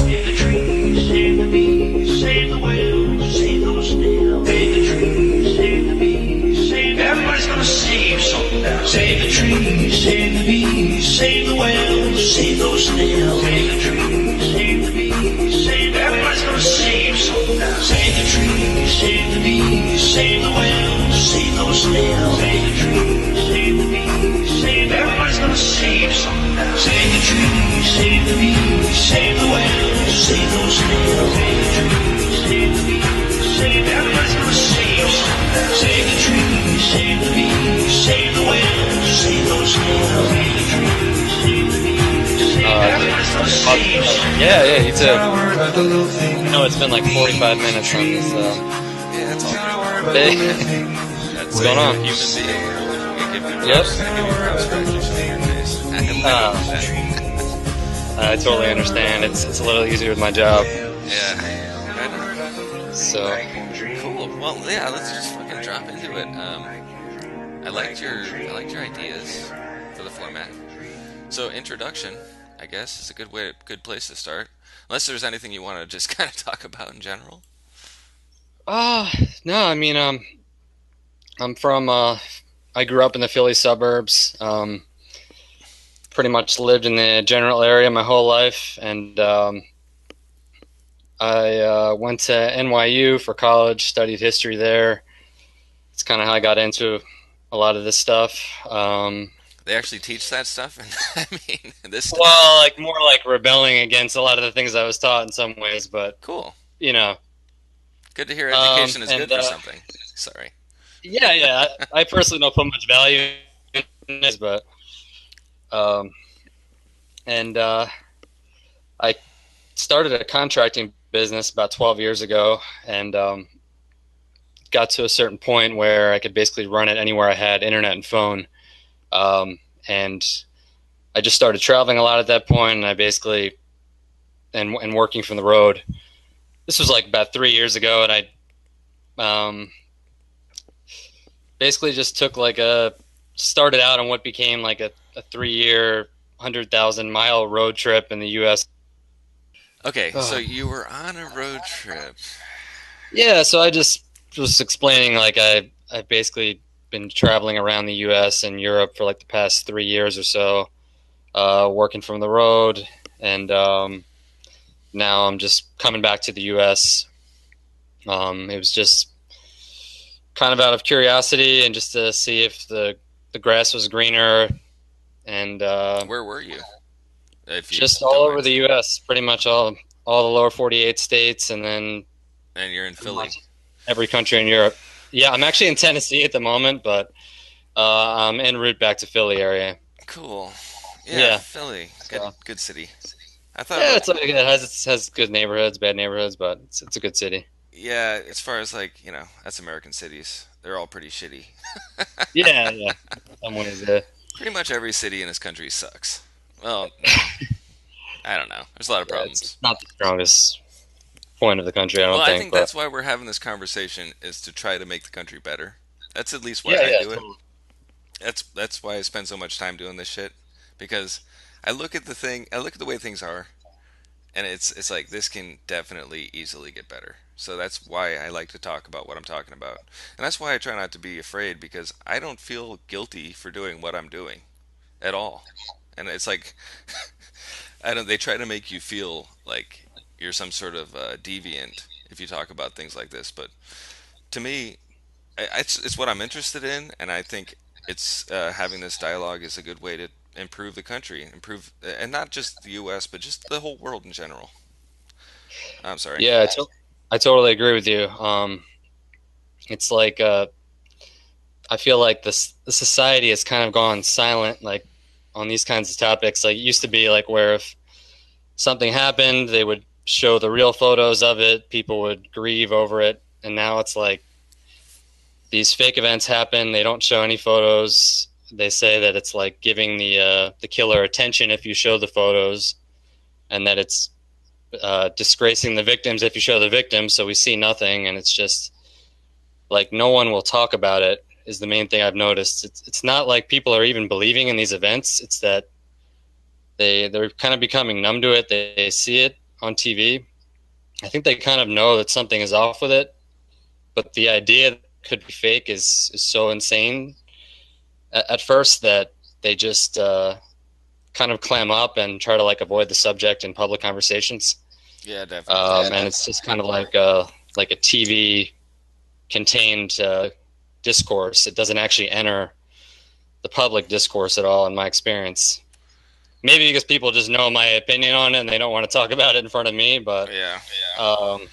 Save the trees, save the bees, save the whales, save those snails. Save the trees, save the bees, save. Everybody's gonna save something now. Save the trees, save the bees, save the whales, save those snails. Save the trees, save the bees, save. Everybody's gonna save something now. Save the trees, save the bees, save the whales, save those snails. Save the trees, save the bees, save. Everybody's gonna save something now. Save the trees, save the bees, save the whales, save those snails. Save the trees, save the bees, save. Everybody's gonna save something now. Save the trees, save the bees, save the whales, save those snails. Save the trees, save the bees, save. Everybody's gonna save something. Yeah, you too. I know it's been like 45 minutes on this. Yeah, it's all good. Hey. What's going on? Human being. Yep. Yep. I totally understand. It's a little easier with my job. Yeah. So Cool. Well, yeah. Let's just fucking drop into it. I liked your ideas for the format. So introduction, I guess, is a good place to start. Unless there's anything you want to just kind of talk about in general. no, I mean, I'm from, I grew up in the Philly suburbs, pretty much lived in the general area my whole life, and I went to NYU for college, studied history there. It's kind of how I got into a lot of this stuff. They actually teach that stuff, and I mean, this stuff. Well, like more like rebelling against a lot of the things I was taught in some ways, but Cool. you know. Good to hear education is good for something. Sorry. Yeah. I personally don't put much value in this, but I started a contracting business about 12 years ago, and got to a certain point where I could basically run it anywhere I had internet and phone. And I just started traveling a lot at that point, and I basically and working from the road. This was like about 3 years ago, and I basically just took started out on what became like a 3-year, 100,000-mile road trip in the U.S. Okay, so you were on a road trip. Yeah, so I just was explaining like I've basically been traveling around the U.S. and Europe for like the past 3 years or so, working from the road, and now I'm just coming back to the U.S. It was just kind of out of curiosity and just to see if the grass was greener. And where were you? Just all over the U.S., pretty much all the lower 48 states, and then. And you're in Philly. Every country in Europe. Yeah, I'm actually in Tennessee at the moment, but I'm en route back to Philly area. Cool. Yeah. Philly, good city. I thought. Yeah, it's like it has good neighborhoods, bad neighborhoods, but it's a good city. Yeah, as far as that's American cities. They're all pretty shitty. Yeah. Some ways, yeah. Pretty much every city in this country sucks. Well, I don't know. There's a lot of problems. It's not the strongest point of the country, I don't think. Well, I think that's why we're having this conversation, is to try to make the country better. That's at least why I do it. Totally. That's why I spend so much time doing this shit, because I look at the way things are, and it's like this can definitely easily get better. So that's why I like to talk about what I'm talking about. And that's why I try not to be afraid, because I don't feel guilty for doing what I'm doing at all. And it's like they try to make you feel like you're some sort of deviant if you talk about things like this, but to me, it's what I'm interested in, and I think it's having this dialogue is a good way to improve the country, and not just the U.S., but just the whole world in general. I'm sorry. Yeah, I totally agree with you. It's like I feel like the society has kind of gone silent, like on these kinds of topics. Like it used to be like where if something happened, they would show the real photos of it, people would grieve over it, and now it's like these fake events happen, they don't show any photos. They say that it's like giving the killer attention if you show the photos, and that it's disgracing the victims if you show the victims, so we see nothing, and it's just like no one will talk about it is the main thing I've noticed. It's not like people are even believing in these events, it's that they're kind of becoming numb to it. They see it, on TV, I think they kind of know that something is off with it, but the idea that it could be fake is so insane at first that they just kind of clam up and try to like avoid the subject in public conversations. Yeah, definitely. And it's just kind of like a TV contained discourse. It doesn't actually enter the public discourse at all, in my experience. Maybe because people just know my opinion on it and they don't want to talk about it in front of me. But Yeah. um,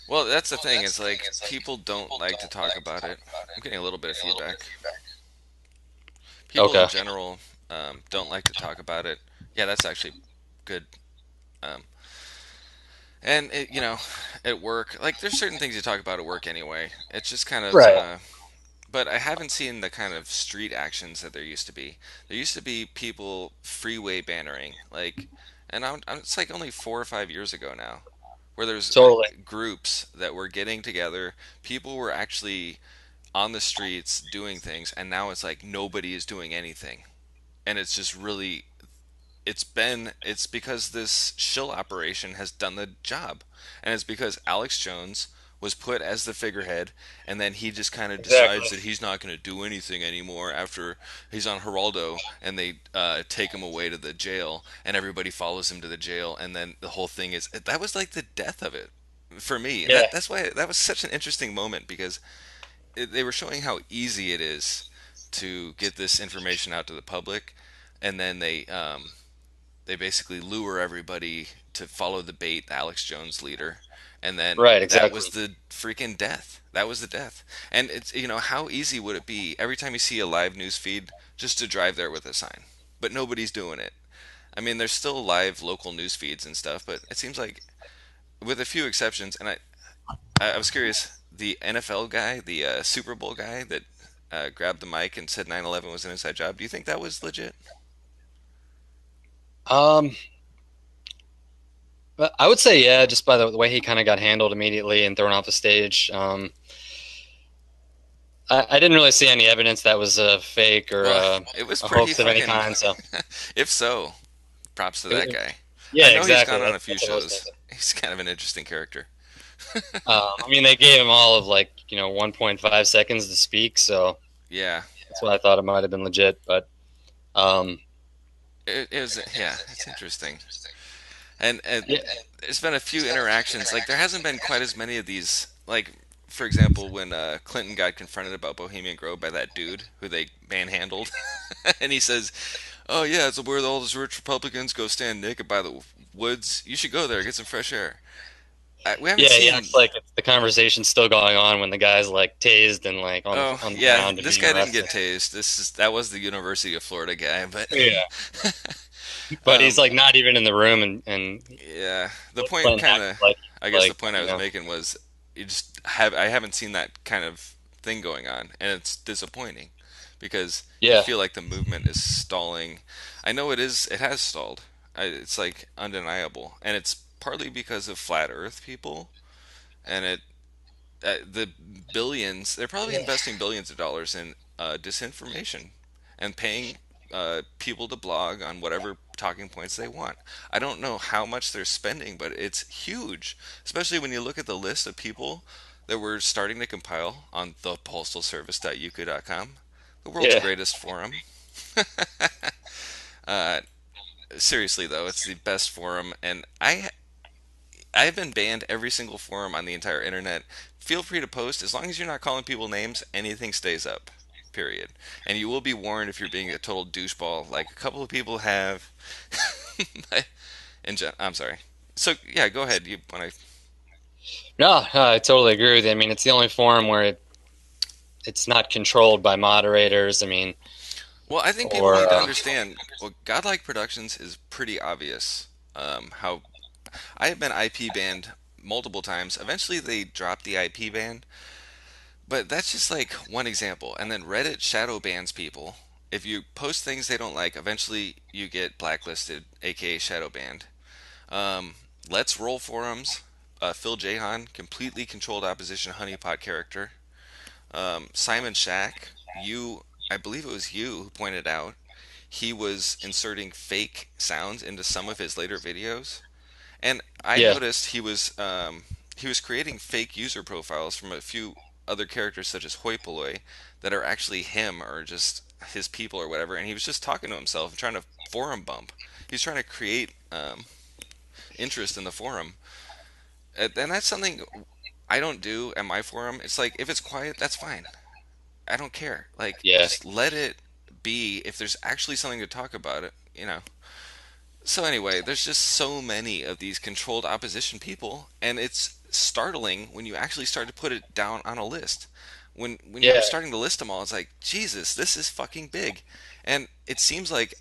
Well, that's the thing. Is like people don't like to talk about it. I'm getting a little bit of feedback. People in okay, general don't like to talk about it. Yeah, that's actually good. Um, and at work, like there's certain things you talk about at work anyway. It's just kind of right, but I haven't seen the kind of street actions that there used to be. There used to be people freeway bannering, like, and it's like only 4 or 5 years ago now, where there's totally, groups that were getting together. People were actually on the streets doing things, and now it's like nobody is doing anything, and it's just really it's because this shill operation has done the job, and it's because Alex Jones was put as the figurehead, and then he just kind of exactly, decides that he's not going to do anything anymore after he's on Geraldo, and they take him away to the jail, and everybody follows him to the jail, and then the whole thing is that was like the death of it for me, and yeah, that's why that was such an interesting moment because they were showing how easy it is to get this information out to the public, and then they basically lure everybody to follow the bait, the Alex Jones leader, and then right, that was exactly, the freaking death. That was the death. And it's how easy would it be every time you see a live news feed just to drive there with a sign, but nobody's doing it. I mean, there's still live local news feeds and stuff, but it seems like with a few exceptions, and I was curious, the NFL guy, the Super Bowl guy that grabbed the mic and said 9/11 was an inside job. Do you think that was legit? um, but I would say yeah, just by the way he kind of got handled immediately and thrown off the stage. I didn't really see any evidence that was a fake or Well, it was a pretty hoax of any fucking. kind. So, If so, props to that guy. yeah, I know he's exactly. gone on a few That's what I was shows. thinking. He's kind of an interesting character. I mean, they gave him all of like 1.5 seconds to speak, so Yeah, that's why I thought it might have been legit. But um, it was. Yeah, it's interesting. And yeah, there's been a few interactions. Like there hasn't been quite as many of these. Like for example, when Clinton got confronted about Bohemian Grove by that dude who they manhandled, and he says, "Oh yeah, it's where all those rich Republicans go stand naked by the woods. You should go there, get some fresh air." We haven't yeah, seen. it's like the conversation's still going on when the guy's like tased and like Oh on the yeah, ground and this being guy didn't get arrested. tased. That was the University of Florida guy, but Yeah, but he's um, like not even in the room, and yeah. The point Clinton kind acted of, like I guess the like point I was making was I haven't seen that kind of thing going on, and it's disappointing because you yeah, feel like the movement is stalling. I know it is. It has stalled. It's like undeniable, and it's partly because of flat Earth people, and the billions. They're probably investing billions of dollars in disinformation and paying people to blog on whatever talking points they want. I don't know how much they're spending, but it's huge, especially when you look at the list of people that we're starting to compile on ThePaulstalService.yuku.com, the world's yeah, greatest forum. uh, Seriously though, it's the best forum, and I've been banned every single forum on the entire internet. Feel free to post as long as you're not calling people names. Anything stays up. Period. And you will be warned if you're being a total doucheball, like a couple of people have. I'm sorry. So yeah, go ahead. You want to? no, I totally agree with you. I mean, it's the only forum where it's not controlled by moderators. I mean, Well, I think people or need to understand. Well, Godlike Productions is pretty obvious. How I have been IP banned multiple times. Eventually, they dropped the IP ban, but that's just like one example. And then Reddit shadow bans people. If you post things they don't like, eventually you get blacklisted, aka shadow banned. Um, Let's Roll forums. Phil Jahan, completely controlled opposition honeypot character. Simon Shack, I believe it was you who pointed out he was inserting fake sounds into some of his later videos, And I Yeah, noticed he was creating fake user profiles from a few other characters such as Hoi Polloi that are actually him or just his people or whatever, and he was just talking to himself and trying to forum bump. He's trying to create interest in the forum, and that's something I don't do at my forum. It's like if it's quiet, that's fine. I don't care. Like yeah, just let it be. If there's actually something to talk about it, you know. So anyway, there's just so many of these controlled opposition people, and it's startling when you actually start to put it down on a list. When you're yeah, starting to list them all, it's like, Jesus, this is fucking big. And it seems like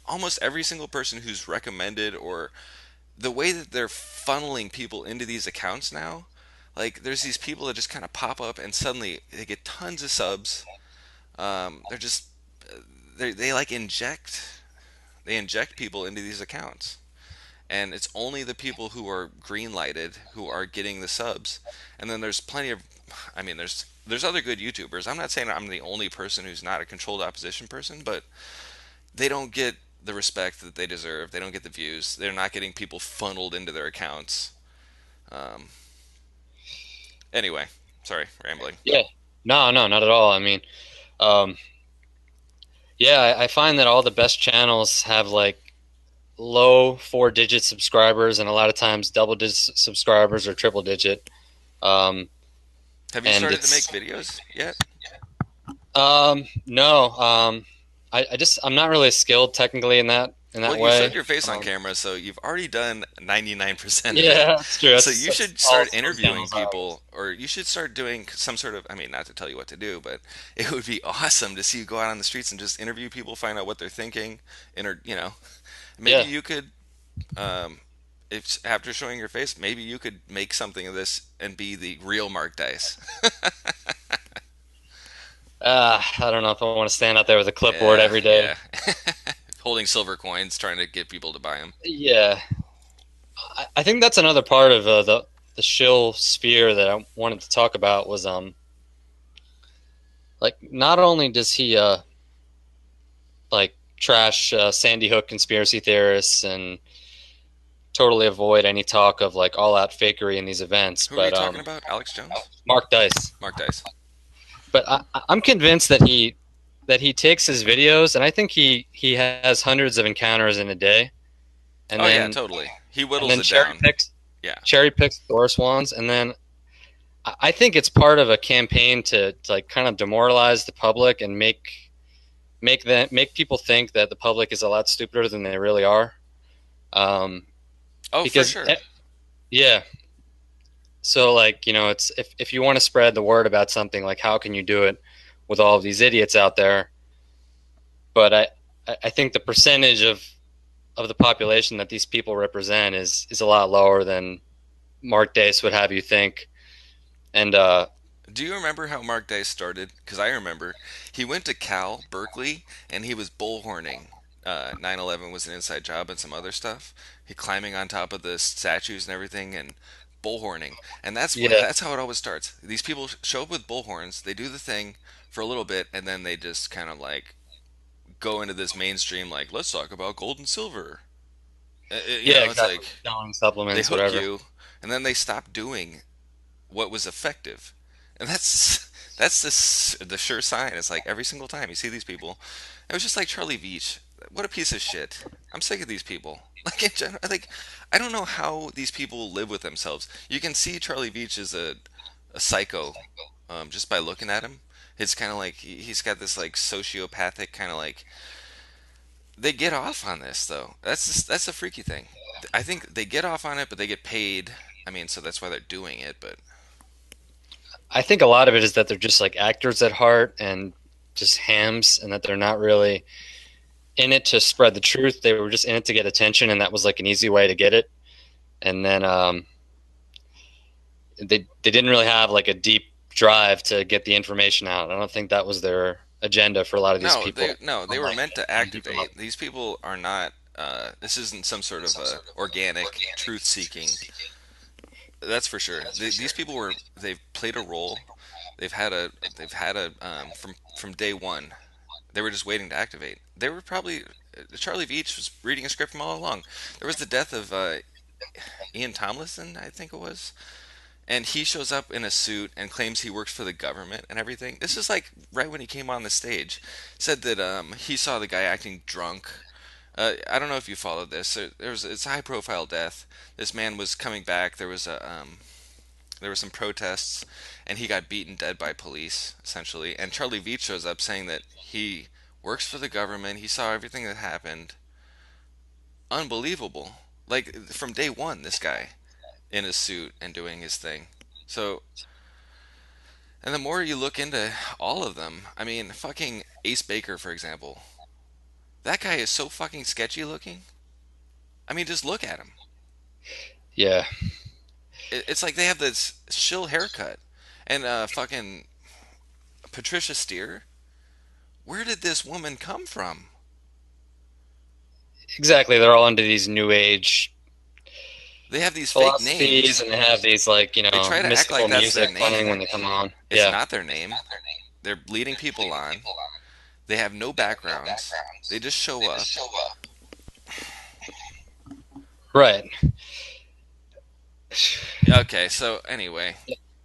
almost every single person who's recommended or the way that they're funneling people into these accounts now, like there's these people that just kind of pop up and suddenly they get tons of subs. They're just they like inject people into these accounts, and it's only the people who are green lighted who are getting the subs. And then there's plenty of, I mean, there's other good YouTubers. I'm not saying I'm the only person who's not a controlled opposition person, but they don't get the respect that they deserve. They don't get the views. They're not getting people funneled into their accounts. Um, anyway, sorry, rambling. yeah. No, no, not at all. I mean, um, yeah, I find that all the best channels have like low four-digit subscribers, and a lot of times double-digit subscribers or triple-digit. Um, Have you and started to make it's videos yet? no, I just I'm not really skilled technically in Well, that you showed way. your face on Um, camera, so you've already done 99% of it. yeah, that's true. So you That's should all start those interviewing channels are. people, or you should start doing some sort of, I mean, not to tell you what to do, but it would be awesome to see you go out on the streets and just interview people, find out what they're thinking, you know, maybe Yeah. you could, if after showing your face, maybe you could make something of this and be the real Mark Dice. I don't know if I want to stand out there with a clipboard Yeah, every day. yeah. Holding silver coins, trying to get people to buy them. Yeah, I think that's another part of the shill sphere that I wanted to talk about was like not only does he like trash Sandy Hook conspiracy theorists and totally avoid any talk of like all out fakery in these events, Who are you but talking about? Alex Jones? Mark Dice. Mark Dice. But I'm convinced that he takes his videos, and I think he has hundreds of encounters in a day, and Oh yeah, then totally. He whittles it cherry down. picks Yeah. the worst ones, and then I think it's part of a campaign to like kind of demoralize the public and make people think that the public is a lot stupider than they really are. Um, Oh, for because sure. yeah, so like it's if you want to spread the word about something, like how can you do it with all of these idiots out there? But I think the percentage of the population that these people represent is a lot lower than Mark Dace would have you think. And Do you remember how Mark Dice started? Because I remember he went to Cal, Berkeley, and he was bullhorning. 9/11 was an inside job and some other stuff. He climbing on top of the statues and everything and bullhorning. And yeah, that's how it always starts. These people show up with bullhorns, they do the thing for a little bit, and then they just kind of like go into this mainstream like, let's talk about gold and silver. yeah, It's exactly. like Selling they supplements, hook whatever. you, and then they stop doing what was effective. And that's the sure sign. It's like every single time you see these people, it was just like Charlie Veach. What a piece of shit. I'm sick of these people. Like in general, like I don't know how these people live with themselves. You can see Charlie Veach is a psycho, just by looking at him. It's kind of like he's got this like sociopathic kind of like. They get off on this though. That's a freaky thing. I think they get off on it, but they get paid. I mean, so that's why they're doing it. But I think a lot of it is that they're just like actors at heart and just hams, and that they're not really in it to spread the truth. They were just in it to get attention, and that was like an easy way to get it. And then they didn't really have like a deep drive to get the information out. I don't think that was their agenda for a lot of these people. no, they were Unlike meant to people up. activate. These people are not. This isn't some sort of organic truth seeking. That's for sure. These people were. They've played a role. They've had a from day one. They were just waiting to activate. They were probably Charlie Veach was reading a script from all along. There was the death of Ian Tomlinson, I think it was. And he shows up in a suit and claims he works for the government and everything. This is like right when he came on the stage. Said that he saw the guy acting drunk. I don't know if you followed this. It's a high profile death. This man was coming back. There were some protests, and he got beaten dead by police essentially. And Charlie Veach shows up saying that he works for the government. He saw everything that happened. Unbelievable. Like from day one, this guy in his suit and doing his thing. So, and the more you look into all of them, I mean, fucking Ace Baker, for example, that guy is so fucking sketchy looking. I mean, just look at him. Yeah. It's like they have this shill haircut. And fucking Patricia Steer, where did this woman come from? Exactly. They're all into these new age They have these fake philosophies, names. and they have these like They try to act mystical like that's their music playing name. when they come on. It's Yeah. not their name. They're leading people on. They have no backgrounds. They just show up. Right. Okay, so anyway,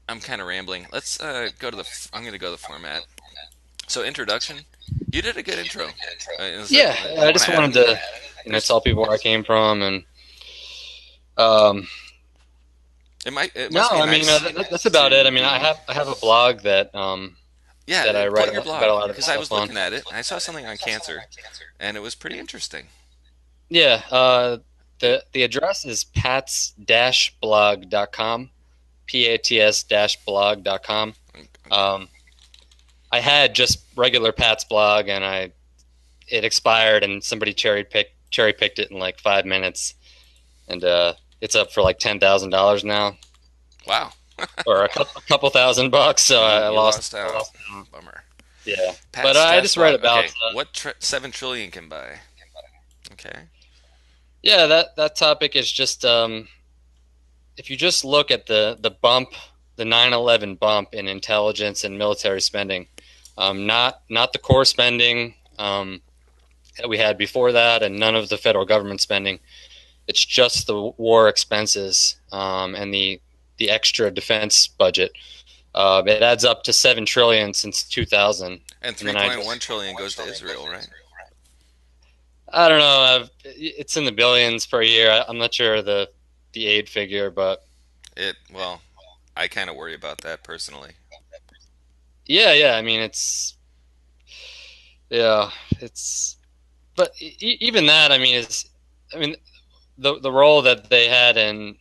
I'm kind of rambling. Let's go to the. I'm gonna go to the format. So introduction. You did a good intro. Yeah. You I want just to add wanted anything? to There's. tell people where I came from, and um, It no, must be I mean nice that's about it. to I mean, be. I have a blog that Yeah, that I write plug your about blog a lot of because I was stuff on. looking at it and I saw something on cancer, and it was pretty interesting. Yeah. The address is pats-blog.com, pats-blog.com. Um, I had just regular Pat's blog, and it expired, and somebody cherry picked it in like 5 minutes, and it's up for like $10,000 now, Wow, or a couple $1,000. So you I you lost. lost out. Bummer. Yeah, but Pat's I Stats just read blog. about Okay, what 7 trillion can buy? Okay. yeah, that topic is just if you just look at the 9/11 bump in intelligence and military spending, not the core spending that we had before that, and none of the federal government spending. It's just the war expenses and the extra defense budget. It adds up to 7 trillion since 2000. And And then I 3.1 trillion goes to Israel, right? I don't know. It's in the billions per year. I'm not sure the aid figure, but Well, I kind of worry about that personally. yeah. I mean, yeah, it's but even that. I mean, I mean the role that they had in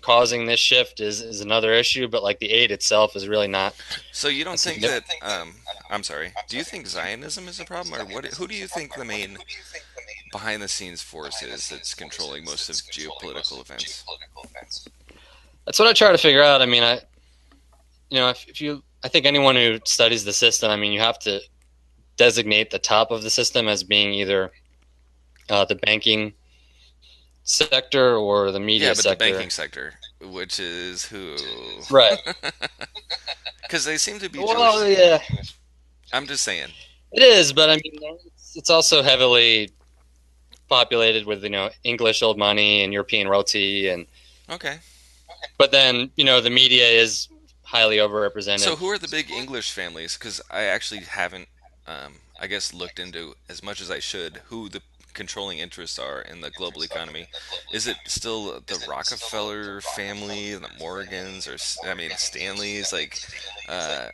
causing this shift is another issue. But like the aid itself is really not So you a don't think that significant. I'm sorry. Do you think Zionism is a problem, or what? Who do you think the main behind the scenes force is that's controlling most of geopolitical events? That's what I try to figure out. I mean, if you, I think anyone who studies the system, I mean, you have to designate the top of the system as being either the banking sector or the Yeah, media but the sector. banking sector, which is who? Right. Because they seem to be Well, Jewish. yeah, I'm just saying. it is, but I mean, it's also heavily populated with English old money and European roti, and Okay. but then the media is highly So overrepresented. who are the big English families? Because I actually haven't, I guess, looked into as much as I should who the controlling interests are in the global economy. Is it still the Rockefeller family, the Morgans, or I mean Stanleys? Like, uh,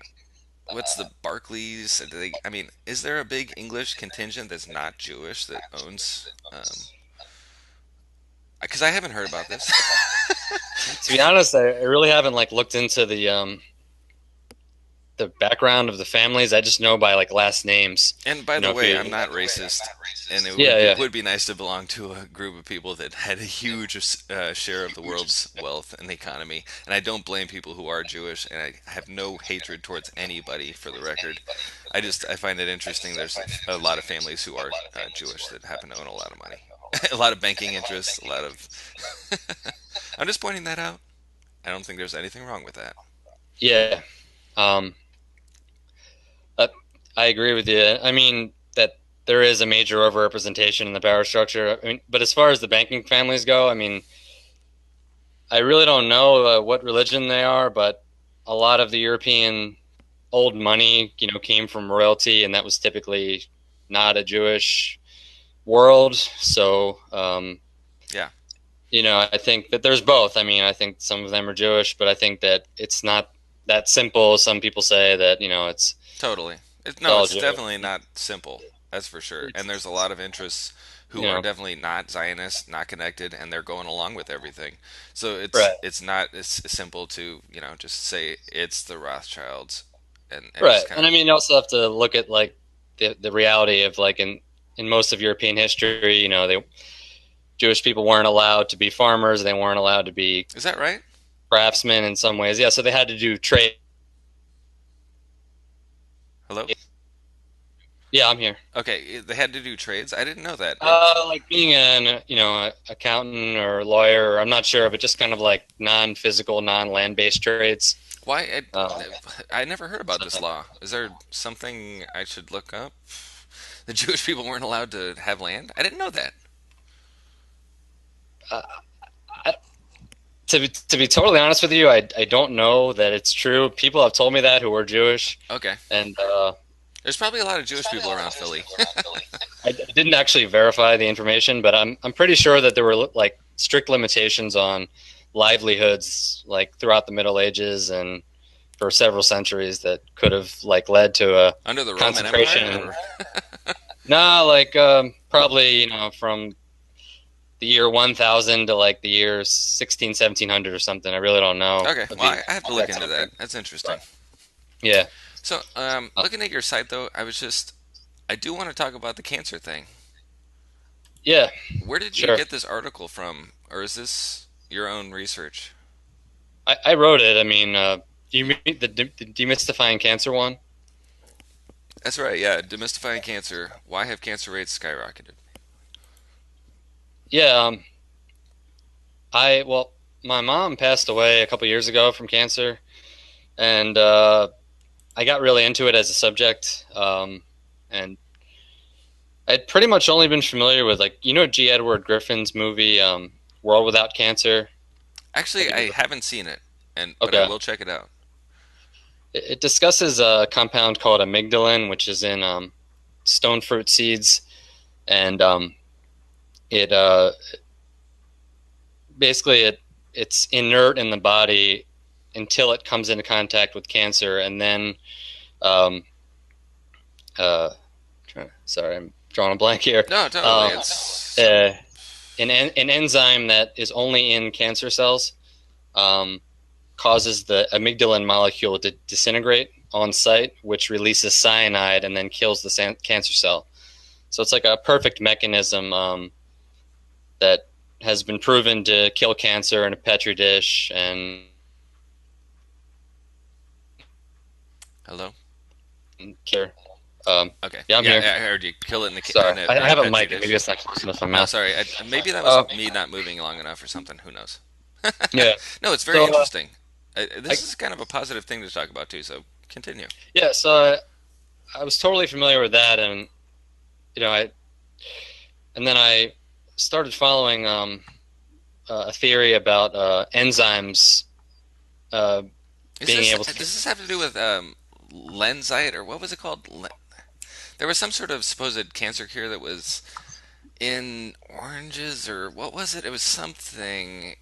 what's the Barclays? I mean, is there a big English contingent that's not Jewish that owns? Because I haven't heard about this. To be honest, I really haven't like looked into the background of the families. I just know by like last names. And by You the know, if way, you I'm not racist, and yeah, it yeah, would be nice to belong to a group of people that had a huge share of the world's wealth and economy. And I don't blame people who are Jewish, and I have no hatred towards anybody, for the record. I find it interesting. There's a lot of families who are Jewish that happen to own a lot of money, a lot of banking interests, a lot of. I'm just pointing that out. I don't think there's anything wrong with that. yeah. Um, uh, I agree with you. I mean that there is a major overrepresentation in the power structure. I mean, but as far as the banking families go, I mean, I really don't know what religion they are, but a lot of the European old money, came from royalty, and that was typically not a Jewish world. So, Yeah. I think that there's both. I mean, I think some of them are Jewish, but I think that it's not that simple. Some people say that, it's Totally. No, all it's Jewish. definitely not simple. That's for sure. And It's, there's a lot of interests who you are know, definitely not Zionists, not connected, and they're going along with everything. So right, it's not as simple to, just say it's the Rothschilds and right. just kind And I of mean, you also have to look at like the reality of like in most of European history, they Jewish people weren't allowed to be farmers. They weren't allowed to be Is that right? craftsmen in some ways. Yeah, so they had to do trade. Hello? Yeah, I'm here. Okay, they had to do trades. I didn't know that. Like being an accountant or lawyer, or I'm not sure, but just kind of like non-physical, non-land based trades. Why Uh, I never heard about this so, law. Is there something I should look up? The Jewish people weren't allowed to have land? I didn't know that. uh, I, to be totally honest with you, I don't know that it's true. People have told me that who were Jewish, Okay. and There's probably a lot of Jewish people around Philly. I didn't actually verify the information, but I'm pretty sure that there were like strict limitations on livelihoods like throughout the Middle Ages and for several centuries that could have like led to a Under the Roman concentration. Empire? No, like probably from the year 1000 to like the year 16 1700 or something. I really don't know. Okay, well, I have to look into that. That's interesting. Yeah. So, looking at your site, though, I do want to talk about the cancer thing. Yeah, Where did you sure. get this article from? Or is this your own research? I wrote it. I mean, do you mean the demystifying cancer one? That's right, yeah. Demystifying cancer. Why have cancer rates skyrocketed? Yeah. Well, my mom passed away a couple years ago from cancer, and I got really into it as a subject. And I'd pretty much only been familiar with like G. Edward Griffin's movie World Without Cancer. Actually, I haven't seen it, but I Okay. will check it out. It discusses a compound called amygdalin, which is in stone fruit seeds, and it basically it's inert in the body until it comes into contact with cancer, and then um, uh, sorry, I'm drawing a blank here. No, totally. It's An enzyme that is only in cancer cells um, causes the amygdalin molecule to disintegrate on site, which releases cyanide and then kills the cancer cell. So it's like a perfect mechanism that has been proven to kill cancer in a petri dish and hello. cure. Okay. Yeah, I'm here. Yeah, I heard you kill it in Sorry, in I have a petri mic. dish. Maybe it's not close enough to my No, mouth. sorry. Maybe that was me not moving long enough or something. Who knows? Yeah. No, it's very So interesting. I, This is kind of a positive thing to talk about too. So continue. yeah. So I was totally familiar with that, and then I started following a theory about enzymes being able to. Does this have to do with lensite or what was it called? There was some sort of supposed cancer cure that was in oranges or what was it? It was something.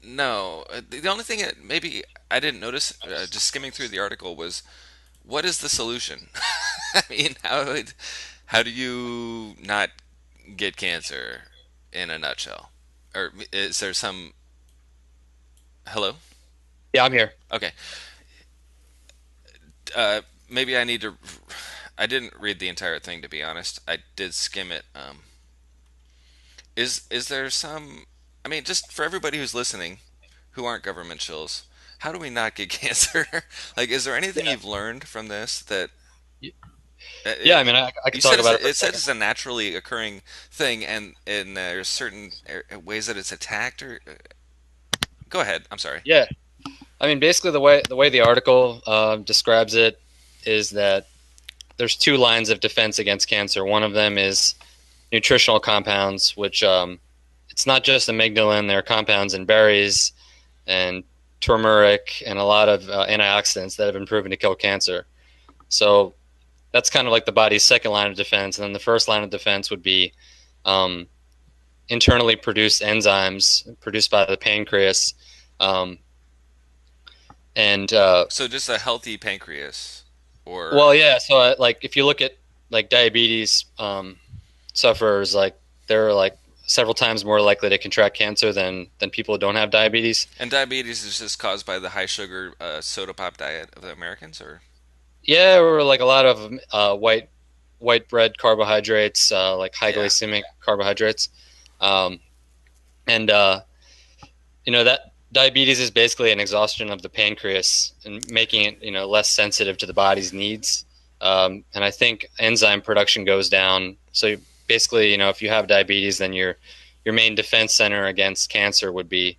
No, the only thing that maybe I didn't notice just skimming through the article was what is the solution? I mean, how do you not get cancer in a nutshell? Or is there some? Hello? Yeah, I'm here. Okay. Maybe I need to. I didn't read the entire thing to be honest. I did skim it. Is there some? I mean, just for everybody who's listening, who aren't government shills, how do we not get cancer? Like, is there anything Yeah. you've learned from this that Yeah, I mean, I you could talk said about it for a it said second. it's a naturally occurring thing, and there's certain ways that it's attacked. Or go ahead. I'm sorry. Yeah, I mean, basically the way the article describes it is that there's two lines of defense against cancer. One of them is nutritional compounds, which it's not just amygdalin. There are compounds in berries and turmeric and a lot of antioxidants that have been proven to kill cancer. So that's kind of like the body's second line of defense. And then the first line of defense would be internally produced enzymes produced by the pancreas. So just a healthy pancreas, or Well, yeah. So like if you look at like diabetes sufferers, like they're like several times more likely to contract cancer than people who don't have diabetes. and diabetes is just caused by the high sugar soda pop diet of the Americans, or Yeah, or like a lot of white bread carbohydrates, like high yeah. glycemic carbohydrates, um, and that diabetes is basically an exhaustion of the pancreas and making it less sensitive to the body's needs. And I think enzyme production goes down. So basically, if you have diabetes, then your main defense center against cancer would be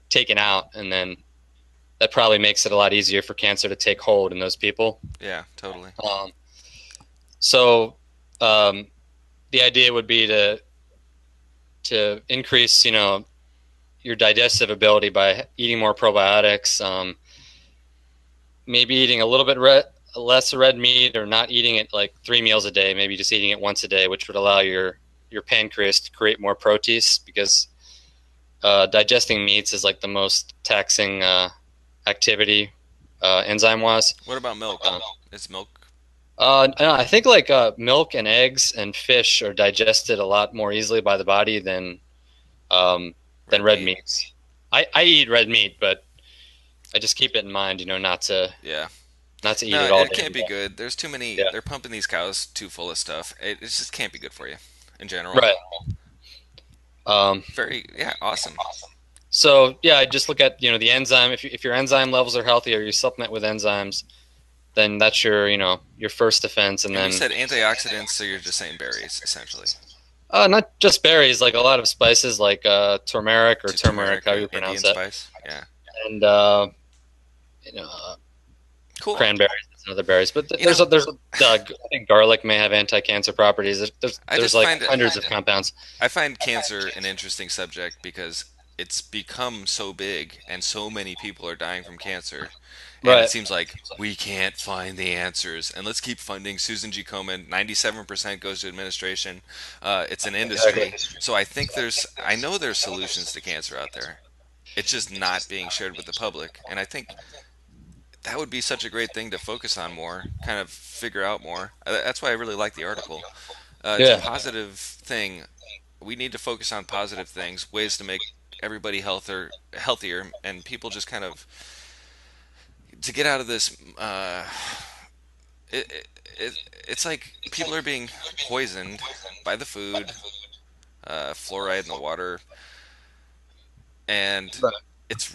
taken out, and then that probably makes it a lot easier for cancer to take hold in those people. Yeah, totally. So the idea would be to increase, your digestive ability by eating more probiotics, maybe eating a little bit less red meat, or not eating it like 3 meals a day, maybe just eating it once a day, which would allow your pancreas to create more protease, because digesting meats is like the most taxing activity enzyme-wise. What about milk? Is milk? I think like milk and eggs and fish are digested a lot more easily by the body than red meats. I eat red meat, but I just keep it in mind, not to Yeah. eat No, it all it day. can't be good. There's too many. Yeah. They're pumping these cows too full of stuff. It just can't be good for you, in general. Right. Awesome. So yeah, I just look at the enzyme. If your enzyme levels are healthy, or you supplement with enzymes, then that's your first defense. And then you said antioxidants, so you're just saying berries, essentially. not just berries, like a lot of spices, like turmeric or turmeric, how you pronounce Indian that, spice. Yeah. and Cool. cranberries and other berries. But there's I think garlic may have anti-cancer properties. There's like hundreds of compounds. I find cancer an interesting subject because it's become so big and so many people are dying from cancer. And Right. it seems like we can't find the answers. And let's keep funding Susan G. Komen. 97% goes to administration. It's an industry. So I know there's solutions to cancer out there. It's just not being shared with the public. And I think that would be such a great thing to focus on more, kind of figure out more. That's why I really like the article. It's a positive thing. We need to focus on positive things, ways to make everybody healthier, and people just kind of to get out of this. It's like people are being poisoned by the food, fluoride in the water, and Right.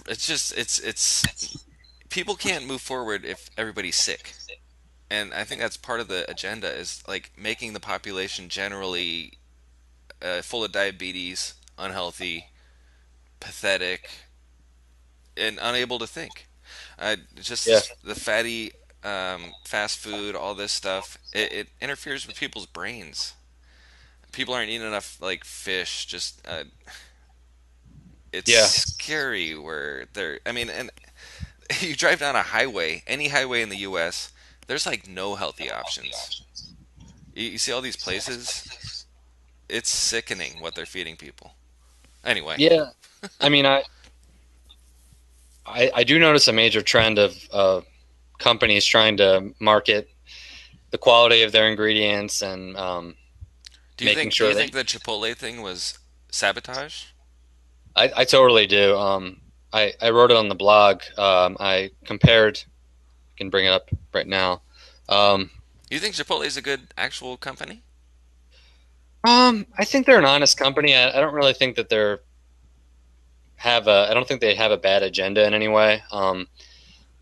it's people can't move forward if everybody's sick. And I think that's part of the agenda is like making the population generally full of diabetes, unhealthy, pathetic, and unable to think. Just Yeah. the fatty fast food, all this stuff, it interferes with people's brains. People aren't eating enough like fish. Just it's Yeah. scary where they're. I mean, and you drive down a highway, any highway in the U.S., there's like no healthy options. You see all these places, it's sickening what they're feeding people. Anyway, Yeah. I mean, I do notice a major trend of companies trying to market the quality of their ingredients and making sure do you think the Chipotle thing was sabotage? I totally do. I wrote it on the blog. I compared. I can bring it up right now. You think Chipotle is a good actual company? I think they're an honest company. I don't really think that I don't think they have a bad agenda in any way. I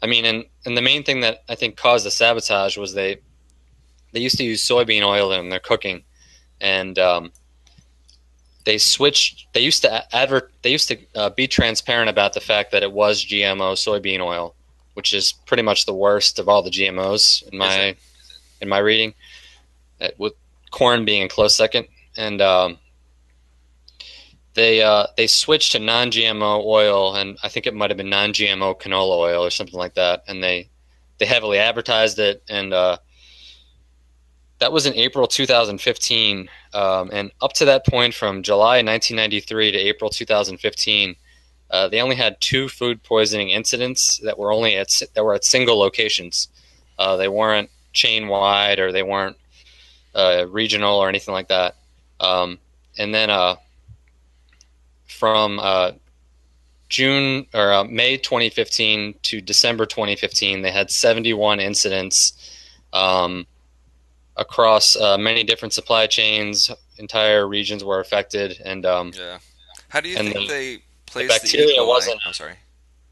mean, and the main thing that I think caused the sabotage was they used to use soybean oil in their cooking, and they switched. They used to be transparent about the fact that it was GMO soybean oil, which is pretty much the worst of all the GMOs in my reading, with corn being a close second. And they switched to non-GMO oil, and I think it might have been non-GMO canola oil or something like that, and they heavily advertised it, and that was in April 2015, and up to that point, from July 1993 to April 2015, they only had 2 food poisoning incidents that were at single locations. They weren't chain wide, or they weren't regional or anything like that. And then from June or May 2015 to December 2015, they had 71 incidents across many different supply chains. Entire regions were affected, and Yeah. How do you think they placed the bacteria E. coli? wasn't. I'm sorry.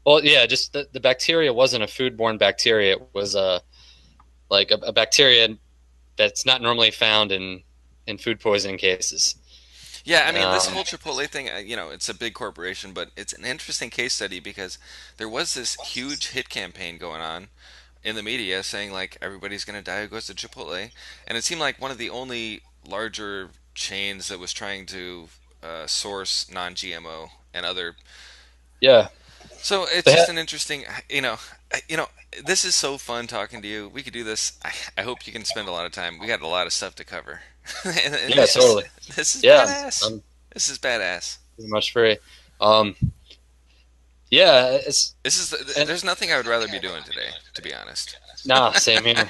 Well, yeah, just the bacteria wasn't a foodborne bacteria. It was like a bacteria that's not normally found in food poisoning cases. Yeah, I mean, this whole Chipotle thing, it's a big corporation, but it's an interesting case study because there was this huge hit campaign going on in the media saying, like, everybody's going to die who goes to Chipotle. And it seemed like one of the only larger chains that was trying to source non-GMO and other. Yeah, So it's just an interesting, this is so fun talking to you. We could do this. I hope you can spend a lot of time. We got a lot of stuff to cover. And yeah, totally. This is Yeah, badass. This is badass. pretty much free. Yeah, it's There's nothing I would rather be doing today, to be honest. nah, same here.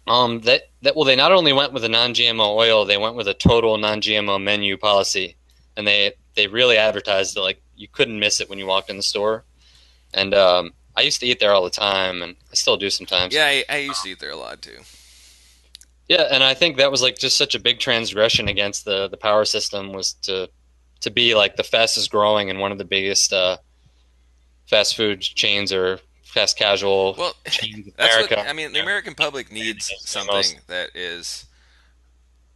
Well, they not only went with a non-GMO oil, they went with a total non-GMO menu policy, and they really advertised it like you couldn't miss it when you walked in the store. And I used to eat there all the time, and I still do sometimes. Yeah, I used to eat there a lot too. Yeah, and I think that was like just such a big transgression against the power system, was to be like the fastest growing and one of the biggest fast food chains or fast casual chains in that's America. what I mean. The American public needs something that is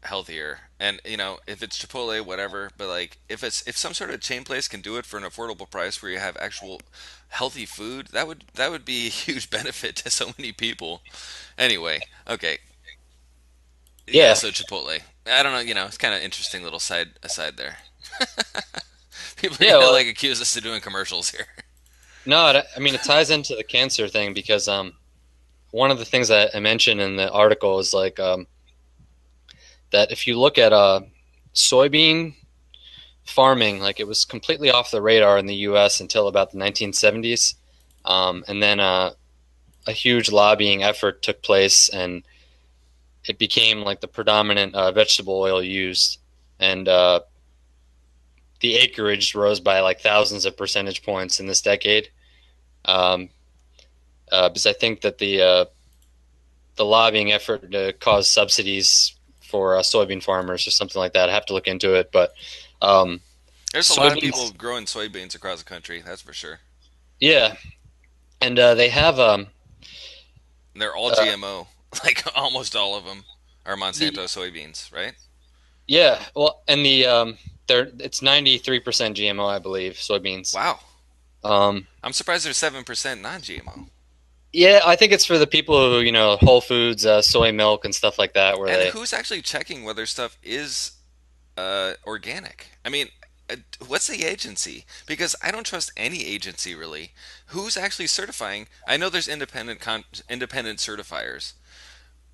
healthier, and if it's Chipotle, whatever. But like, if some sort of chain place can do it for an affordable price, where you have actual healthy food, that would be a huge benefit to so many people. Anyway, okay. Yeah. So Chipotle. I don't know, it's kind of interesting little aside there. People like accuse us of doing commercials here. No, I mean, it ties into the cancer thing because one of the things that I mentioned in the article is like that if you look at soybean farming, like it was completely off the radar in the U.S. until about the 1970s, and then a huge lobbying effort took place, and it became like the predominant vegetable oil used, and the acreage rose by like thousands of percentage points in this decade. Because I think that the lobbying effort to cause subsidies for soybean farmers or something like that. I have to look into it, but there's a lot of people growing soybeans across the country. That's for sure. Yeah, and they have they're all GMO. Like almost all of them are Monsanto soybeans, right? Yeah, well, and it's 93% GMO, I believe, soybeans. Wow. I'm surprised there's 7% non-GMO. Yeah, I think it's for the people who, Whole Foods, soy milk and stuff like that. Who's actually checking whether stuff is organic? I mean, what's the agency? Because I don't trust any agency really. Who's actually certifying? I know there's independent certifiers,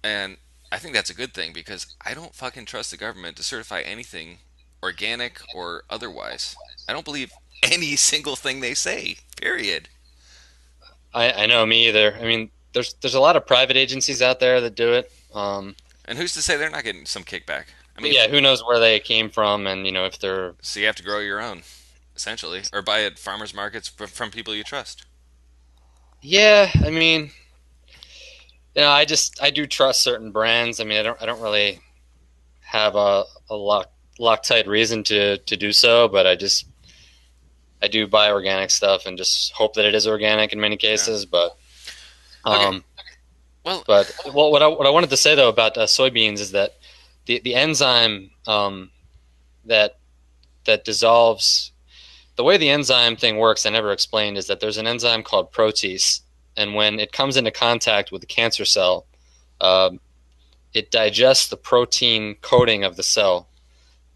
and I think that's a good thing because I don't fucking trust the government to certify anything organic or otherwise. I don't believe any single thing they say, period. I know, me either. I mean, there's a lot of private agencies out there that do it. And who's to say they're not getting some kickback? I mean, yeah, who knows where they came from, and if they're. So you have to grow your own, essentially, or buy at farmers markets from people you trust. Yeah, I mean, I do trust certain brands. I mean, I don't really have a Loctite reason to do so, but I do buy organic stuff and just hope that it is organic in many cases. Yeah. But okay. Well, what I wanted to say though about soybeans is that the enzyme that dissolves, the way the enzyme thing works, I never explained, is that there's an enzyme called protease, and when it comes into contact with the cancer cell, it digests the protein coating of the cell.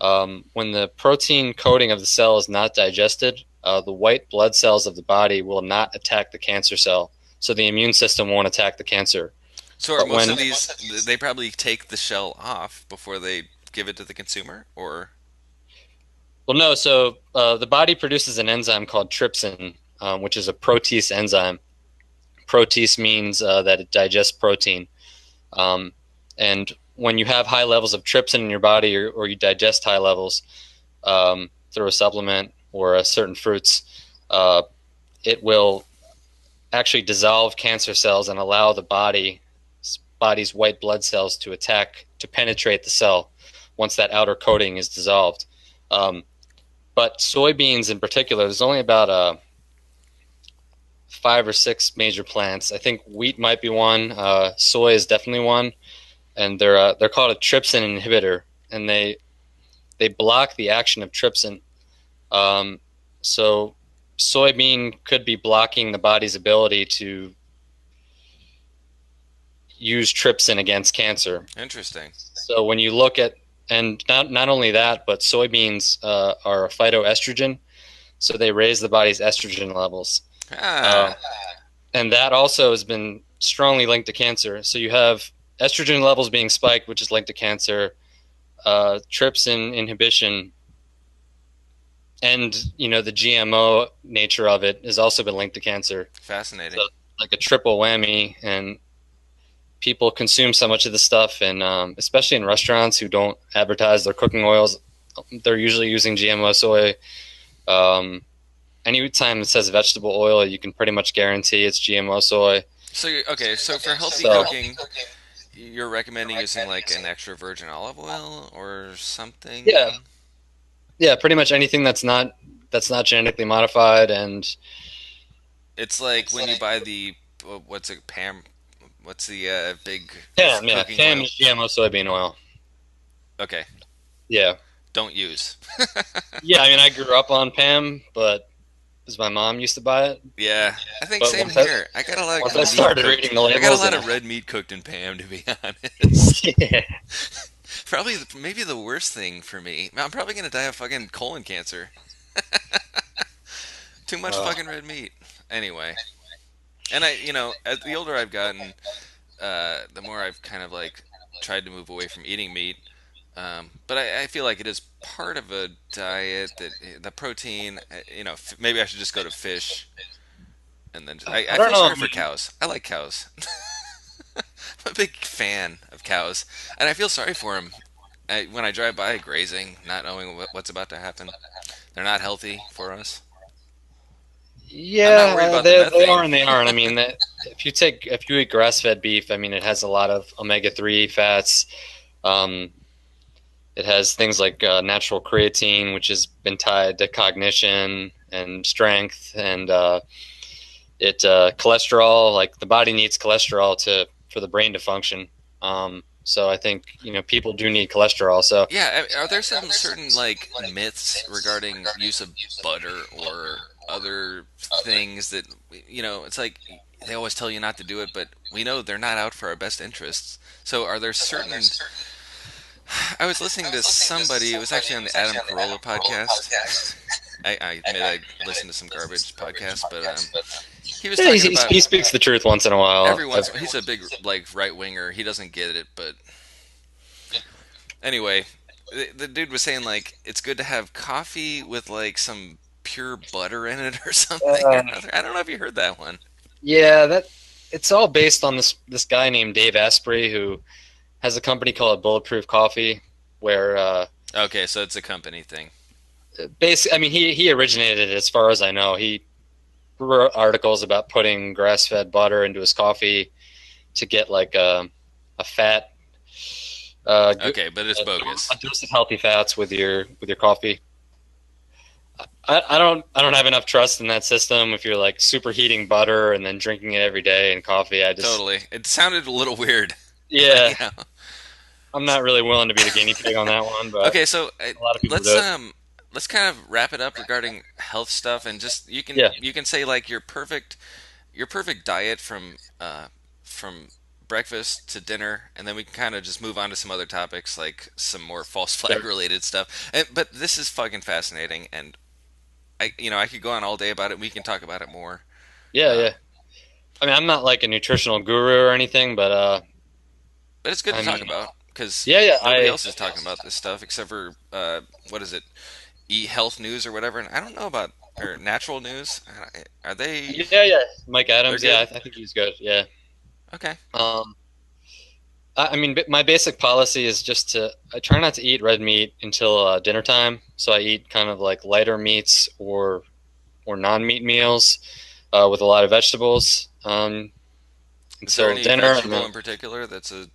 When the protein coating of the cell is not digested, the white blood cells of the body will not attack the cancer cell, so the immune system won't attack the cancer. So are But most when of these, they probably take the shell off before they give it to the consumer, or? Well, no. So the body produces an enzyme called trypsin, which is a protease enzyme. Protease means that it digests protein. Um, and when you have high levels of trypsin in your body, or you digest high levels through a supplement or certain fruits, uh, it will actually dissolve cancer cells and allow the body's white blood cells to penetrate the cell once that outer coating is dissolved. Um, but soybeans in particular, there's only about 5 or 6 major plants. I think wheat might be one. Soy is definitely one, and they're called a trypsin inhibitor, and they block the action of trypsin. Um, so soybean could be blocking the body's ability to use trypsin against cancer. Interesting. So when you look at, and not only that, but soybeans are a phytoestrogen, so they raise the body's estrogen levels. Ah, And that also has been strongly linked to cancer. So you have estrogen levels being spiked, which is linked to cancer, trypsin inhibition, and the GMO nature of it has also been linked to cancer. fascinating. So like a triple whammy, and people consume so much of this stuff, and especially in restaurants who don't advertise their cooking oils, they're usually using GMO soy. Um, Anytime it says vegetable oil, you can pretty much guarantee it's GMO soy. So, okay, so for healthy So cooking, you're recommending using like an extra virgin olive oil or yeah, something? yeah, pretty much anything that's not genetically modified, and It's like when you buy the, what's it, Pam, what's the big cooking Pam oil? is GMO soybean oil. Okay, Yeah, don't use. yeah. I mean, I grew up on Pam, but because my mom used to buy it. Yeah, I think But same here. I got a lot once I of meat started cooked. reading the I got a labels, lot and of red meat cooked in Pam, to be honest. yeah. Probably, maybe the worst thing for me. I'm probably gonna die of fucking colon cancer. Too much Uh, fucking red meat. Anyway, and as the older I've gotten, the more I've kind of like tried to move away from eating meat. But I feel like it is part of a diet that the protein. Maybe I should just go to fish, and then I I don't feel know. sorry for cows. I like cows. I'm a big fan of cows, and I feel sorry for them. When I drive by grazing, not knowing what's about to happen, they're not healthy for us. I'm not worried Yeah, about the they are methane. and they aren't. I mean, if you eat grass-fed beef, I mean, it has a lot of omega-3 fats. Um, it has things like natural creatine, which has been tied to cognition and strength, and cholesterol. Like the body needs cholesterol to for the brain to function. So I think people do need cholesterol. So Yeah, are there some certain like myths regarding use of butter or other things that it's like they always tell you not to do it, but we know they're not out for our best interests. So are there certain I was listening to somebody, it was actually on the Adam Carolla podcast. I admit I listened to some garbage podcasts, but he was yeah, talking about he speaks the truth once in a while. every once he's a big like right winger. He doesn't get it, but anyway, the dude was saying like it's good to have coffee with like some pure butter in it or something or Uh, another. I don't know if you heard that one. yeah, that it's all based on this guy named Dave Asprey who has a company called Bulletproof Coffee, where Okay, so it's a company thing. basically, I mean, he originated it as far as I know. He wrote articles about putting grass-fed butter into his coffee to get like a fat, Okay, but it's bogus. a dose of healthy fats with your coffee. I don't have enough trust in that system. If you're like superheating butter and then drinking it every day in coffee, I just Totally. It sounded a little weird. yeah, you know. I'm not really willing to be the guinea pig on that one, but Okay, so a lot of people let's do it. let's kind of wrap it up regarding health stuff, and just Yeah. you can say like your perfect diet from breakfast to dinner, and then we can kind of just move on to some other topics, like some more false flag Sure. related stuff. But this is fucking fascinating, and I could go on all day about it. We can talk about it more. Yeah, Um, yeah. I mean, I'm not like a nutritional guru or anything, but but it's good to I talk mean, about because yeah, yeah. nobody else is talking about this stuff except for what is it, Eat Health News or whatever. And I don't know about or Natural News. Are they? Yeah, yeah. Mike They're Adams. Yeah, good. I think he's good. Yeah. Okay. Um, I mean, my basic policy is just I try not to eat red meat until dinner time. So I eat kind of like lighter meats or non-meat meals with a lot of vegetables Is there until any dinner, and vegetable then in particular that's a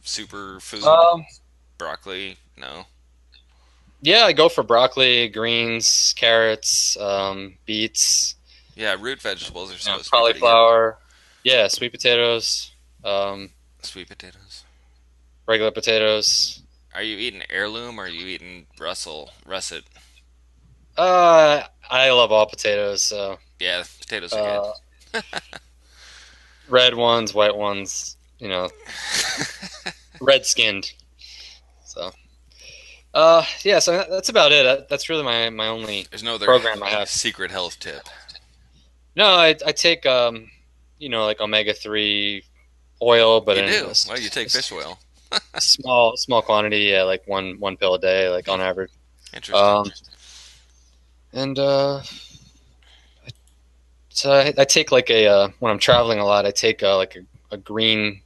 super food? um, Broccoli? No. yeah, I go for broccoli, greens, carrots, beets, Yeah, root vegetables are supposed to be pretty good. cauliflower. Yeah, sweet potatoes, um, Sweet potatoes. regular potatoes. Are you eating heirloom or are you eating russet? I love all potatoes. So Yeah, potatoes are good. uh, red ones, white ones. You know, red skinned. So yeah. So that's about it. That's really my only There's no other program I have. secret health tip. No, I take like omega-3 oil, but You in do? Well, you take fish oil. small quantity. Yeah, like one pill a day, like on average. Interesting. Um, and so I take like when I'm traveling a lot, I take like a green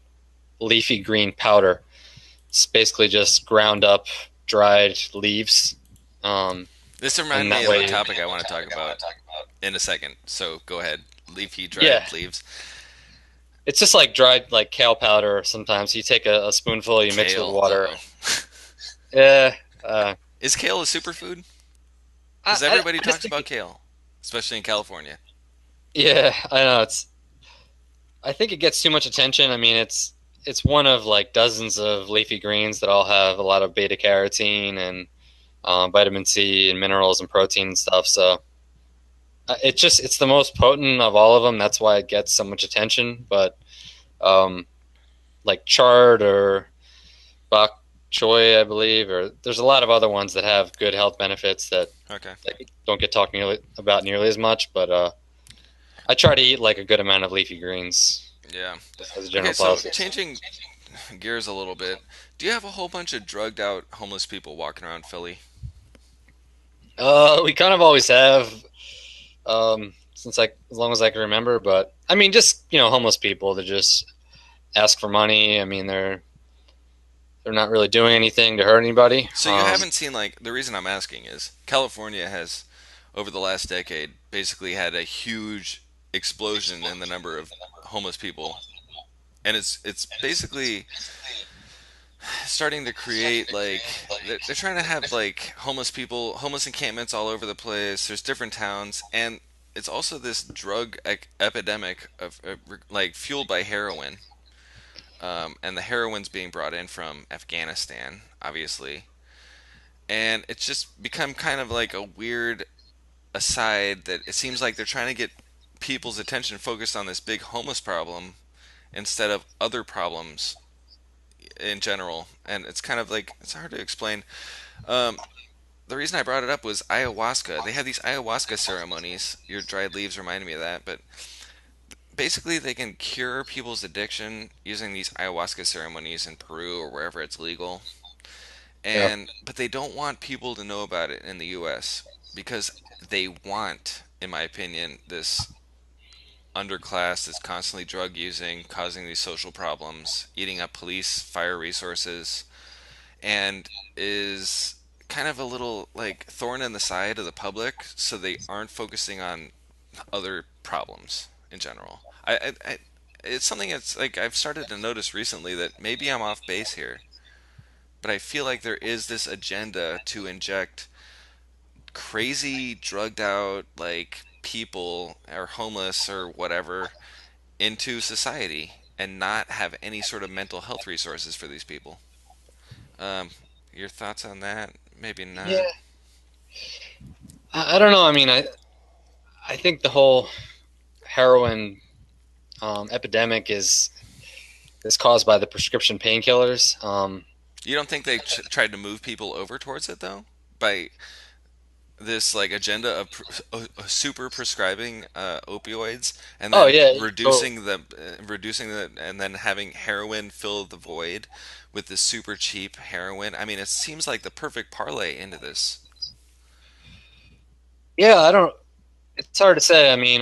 leafy green powder. It's basically just ground up dried leaves. Um, This and reminded me that of a way, topic I want to talk about in a second. So go ahead. Leafy yeah, dried leaves. it's just like dried like kale powder. Sometimes you take a spoonful, you mix it with Kale. water. Uh-oh. Yeah, uh, Is kale a superfood? I, Because I everybody I just talks think about kale, especially in California. yeah, I know it's. I think it gets too much attention. I mean, it's one of like dozens of leafy greens that all have a lot of beta carotene and vitamin C and minerals and protein and stuff. So it's the most potent of all of them. That's why it gets so much attention. But um, like chard or bok choy, I believe, or there's a lot of other ones that have good health benefits Okay. that don't get talked about nearly as much. But I try to eat like a good amount of leafy greens Yeah. as a Okay, general so policy. changing gears a little bit. Do you have a whole bunch of drugged out homeless people walking around Philly? We kind of always have, since like as long as I can remember. But I mean, just homeless people that just ask for money. I mean, they're not really doing anything to hurt anybody. So you haven't seen like the reason I'm asking is California has over the last decade basically had a huge explosion in the number of homeless people. And it's basically starting to create like they're trying to have like homeless encampments all over the place. There's different towns, and it's also this drug epidemic of like fueled by heroin, and the heroin's being brought in from Afghanistan, obviously, and it's just become kind of like a weird aside that it seems like they're trying to get people's attention focused on this big homeless problem instead of other problems in general, and it's kind of like it's hard to explain. Um, the reason I brought it up was ayahuasca. They have these ayahuasca ceremonies. Your dried leaves reminded me of that, but basically they can cure people's addiction using these ayahuasca ceremonies in Peru or wherever it's legal. Yeah, And but they don't want people to know about it in the US because they want, in my opinion, this underclass that's constantly drug using, causing these social problems, eating up police, fire resources, and is kind of a little like thorn in the side of the public, so they aren't focusing on other problems in general. It's something that's like I've started to notice recently that maybe I'm off base here, but I feel like there is this agenda to inject crazy, drugged out, like people or homeless or whatever into society and not have any sort of mental health resources for these people. Um, your thoughts on that? Maybe not. yeah. I don't know. I mean, I think the whole heroin epidemic is is caused by the prescription painkillers. You don't think they tried to move people over towards it though, by this like agenda of super prescribing opioids and Oh then yeah, totally. reducing the and then having heroin fill the void with the super cheap heroin. I mean, it seems like the perfect parlay into this. Yeah, I don't. It's hard to say. I mean,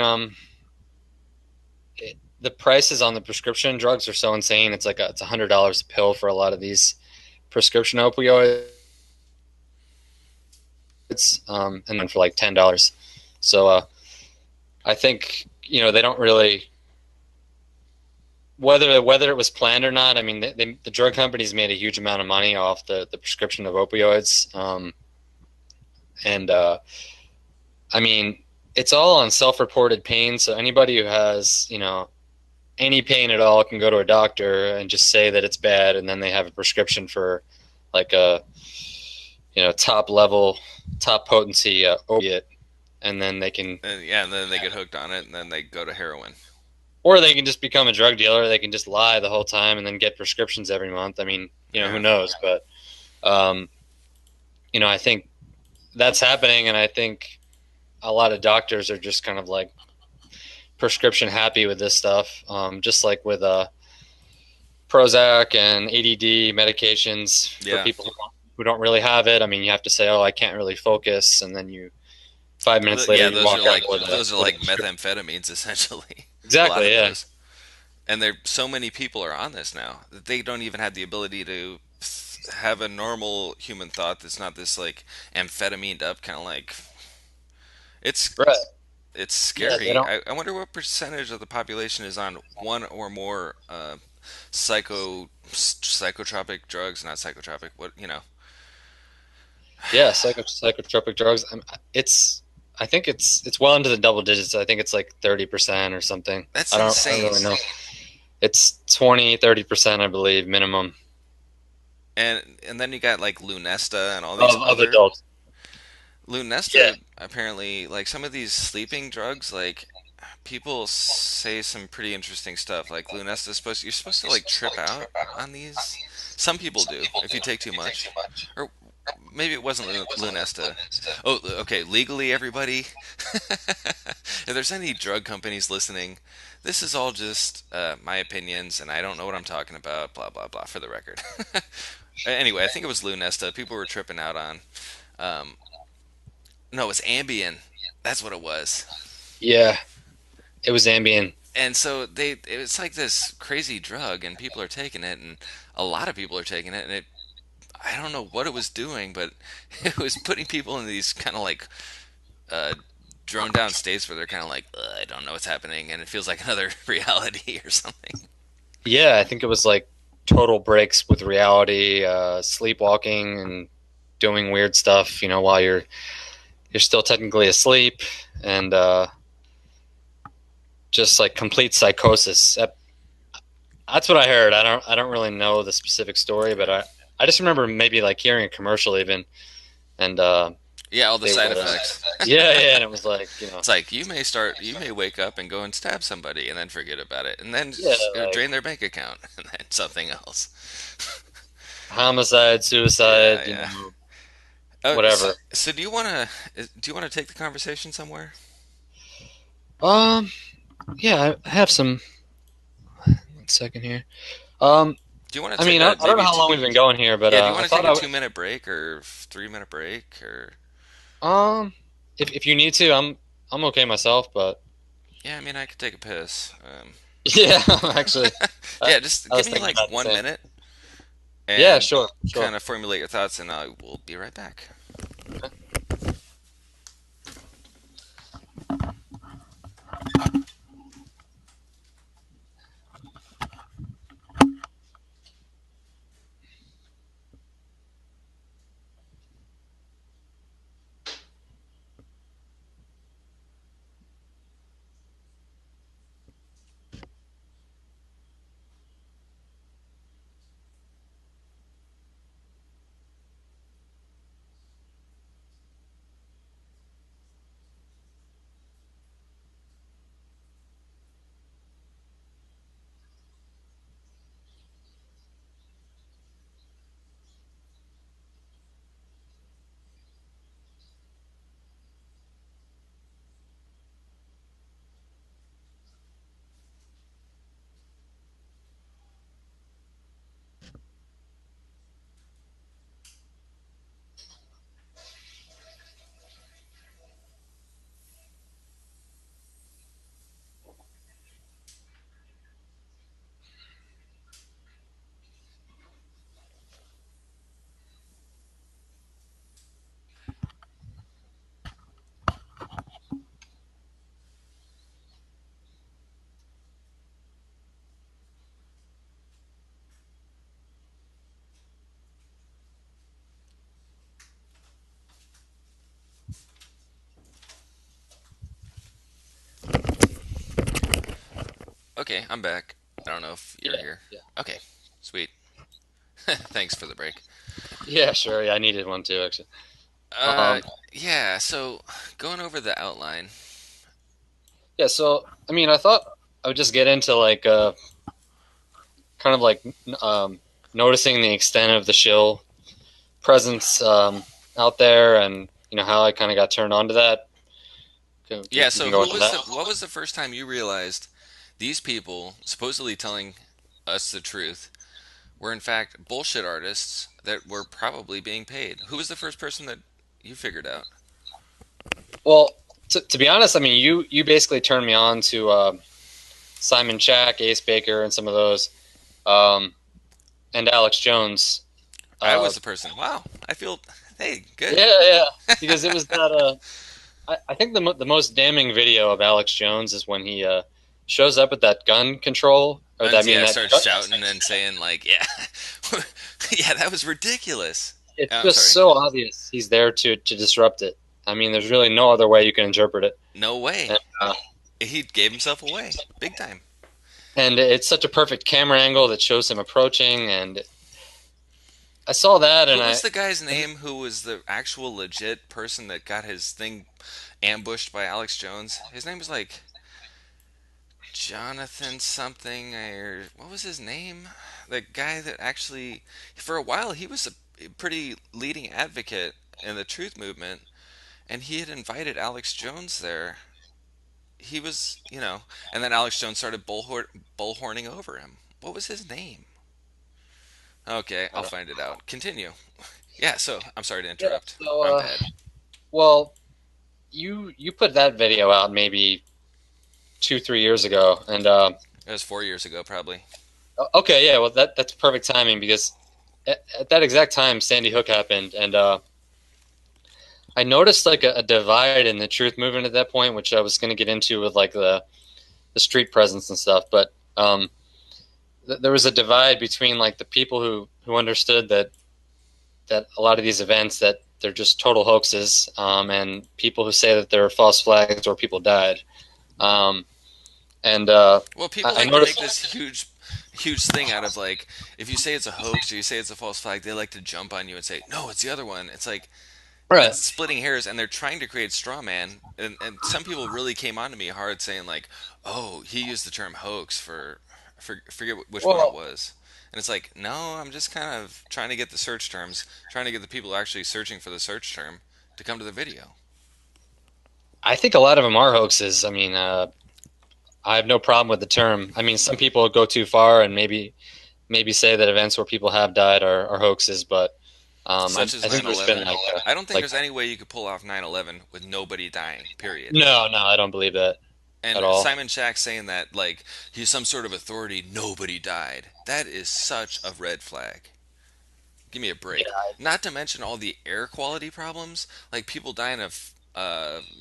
the prices on the prescription drugs are so insane. It's $100 a pill for a lot of these prescription opioids, and then for like $10. So I think they don't really whether it was planned or not. I mean, the drug companies made a huge amount of money off the prescription of opioids, and I mean, it's all on self-reported pain. So anybody who has any pain at all can go to a doctor and just say that it's bad, and then they have a prescription for like a top level, top potency opiate, and then they can, And yeah, and then they get hooked on it, and then they go to heroin. or they can just become a drug dealer. They can just lie the whole time and then get prescriptions every month. I mean, who Yeah. knows? But um, I think that's happening, and I think a lot of doctors are just kind of like prescription happy with this stuff. Just like with Prozac and ADD medications for Yeah. people who don't really have it. I mean, you have to say, "Oh, I can't really focus," and then 5 minutes later Yeah, you walk out with those are a like prescription. methamphetamines essentially. A lot Exactly. of Yeah. those. And there so many people are on this now that they don't even have the ability to have a normal human thought that's not this like amphetamine up kind of like it's Right. it's Yeah. They scary. don't. I wonder what percentage of the population is on one or more psychotropic drugs, not psychotropic. What you know? Yeah. Psychotropic drugs. It's. I think it's well into the double digits. I think it's like 30% or something. That's I don't insane. really know. It's 20-30%, I believe, minimum And then you got like Lunesta and all these of other adults. Yeah. Lunesta apparently like some of these sleeping drugs like people say some pretty interesting stuff. Like Lunesta you're supposed to like trip out on these. Some people do if you take too much. Or maybe it wasn't Lunesta. Oh, okay. Legally, everybody, if there's any drug companies listening, this is all just my opinions, and I don't know what I'm talking about. Blah blah blah. For the record. Anyway, I think it was Lunesta. People were tripping out on. Um, no, it was Ambien. That's what it was. Yeah. It was Ambien. And so it's like this crazy drug, and people are taking it, and a lot of people are taking it, and I don't know what it was doing, but it was putting people in these kind of like uh, droned down states where they're kind of like, I don't know what's happening, and it feels like another reality or something. Yeah, I think it was like total breaks with reality, sleepwalking and doing weird stuff, while you're still technically asleep, and just like complete psychosis. That's what I heard. I don't really know the specific story, but I just remember maybe like hearing a commercial even, and Yeah, all the they side were effects. yeah, and it was like It's like you may wake up and go and stab somebody and then forget about it, and then yeah, drain like their bank account, and then something else. homicide, suicide, Yeah, yeah. whatever. So do you want to take the conversation somewhere? Um, yeah, I have some. 1 second here. Um, Do you want I to take mean, a I don't know maybe? how long we've been going here, but Yeah, do you I want to thought take a I would. 2 minute break or 3 minute break or? If you need to, I'm okay myself, but Yeah, I mean, I could take a piss. yeah, actually, I, Yeah, just I give was me thinking like about the one same. minute Yeah, and sure, sure. kind of formulate your thoughts, and I will be right back. Okay, I'm back. I don't know if you're Yeah, here. yeah, Okay, sweet. Thanks for the break. yeah. Sure. Yeah, I needed one too, actually. Uh, Um, yeah, so going over the outline. yeah. So, I mean, I thought I would just get into like kind of like noticing the extent of the shill presence out there, and how I kind of got turned on to that. Yeah, We so can go into that. what was the first time you realized these people supposedly telling us the truth were in fact bullshit artists that were probably being paid? Who was the first person that you figured out? Well, to be honest, I mean, you basically turned me on to Simon Chack, Ace Baker, and some of those, um, and Alex Jones. I Uh, was the person. Wow, I feel hey, good. yeah, yeah, because it was that. I think the most damning video of Alex Jones is when he shows up at that gun control, or And that I mean yeah, that. starts shouting and saying like, yeah, yeah, that was ridiculous. It's I'm just sorry. so obvious he's there to disrupt it. I mean, there's really no other way you can interpret it. No way. And, uh, He gave himself away big time. and it's such a perfect camera angle that shows him approaching, and I saw that, Who and was the guy's name who was the actual legit person that got his thing ambushed by Alex Jones? His name was like Jonathan something, or what was his name? The guy that actually, for a while, he was a pretty leading advocate in the truth movement, and he had invited Alex Jones there. He was, and then Alex Jones started bullhorning over him. What was his name? Okay, I'll find it out. Continue. Yeah, so I'm sorry to yeah. interrupt. So, I'm bad. well, you put that video out maybe 2 3 years ago, and It was 4 years ago, probably. okay, yeah, well that's perfect timing because at that exact time Sandy Hook happened, and I noticed like a divide in the truth movement at that point, which I was going to get into with like the street presence and stuff, but there was a divide between like the people who understood that a lot of these events that they're just total hoaxes, and people who say that they're false flags or people died. Um, and Well, people I like to make noticed, this huge thing out of like, if you say it's a hoax or you say it's a false flag, they like to jump on you and say, no, it's the other one. It's like, right? it's splitting hairs, and they're trying to create straw man. And some people really came on to me hard saying like, oh, he used the term hoax for forget which one it Well, was. And it's like, no, I'm just kind of trying to get the search terms, trying to get the people actually searching for the search term to come to the video. I think a lot of them are hoaxes. I mean, I have no problem with the term. I mean, some people go too far and maybe say that events where people have died are hoaxes, but Such as I think there's been 9/11. I don't think like there's any way you could pull off 9/11 with nobody dying, period. no, I don't believe that at And all. Simon Shack saying that like he's some sort of authority, nobody died. That is such a red flag. Give me a break. Yeah, Not to mention all the air quality problems, like people dying of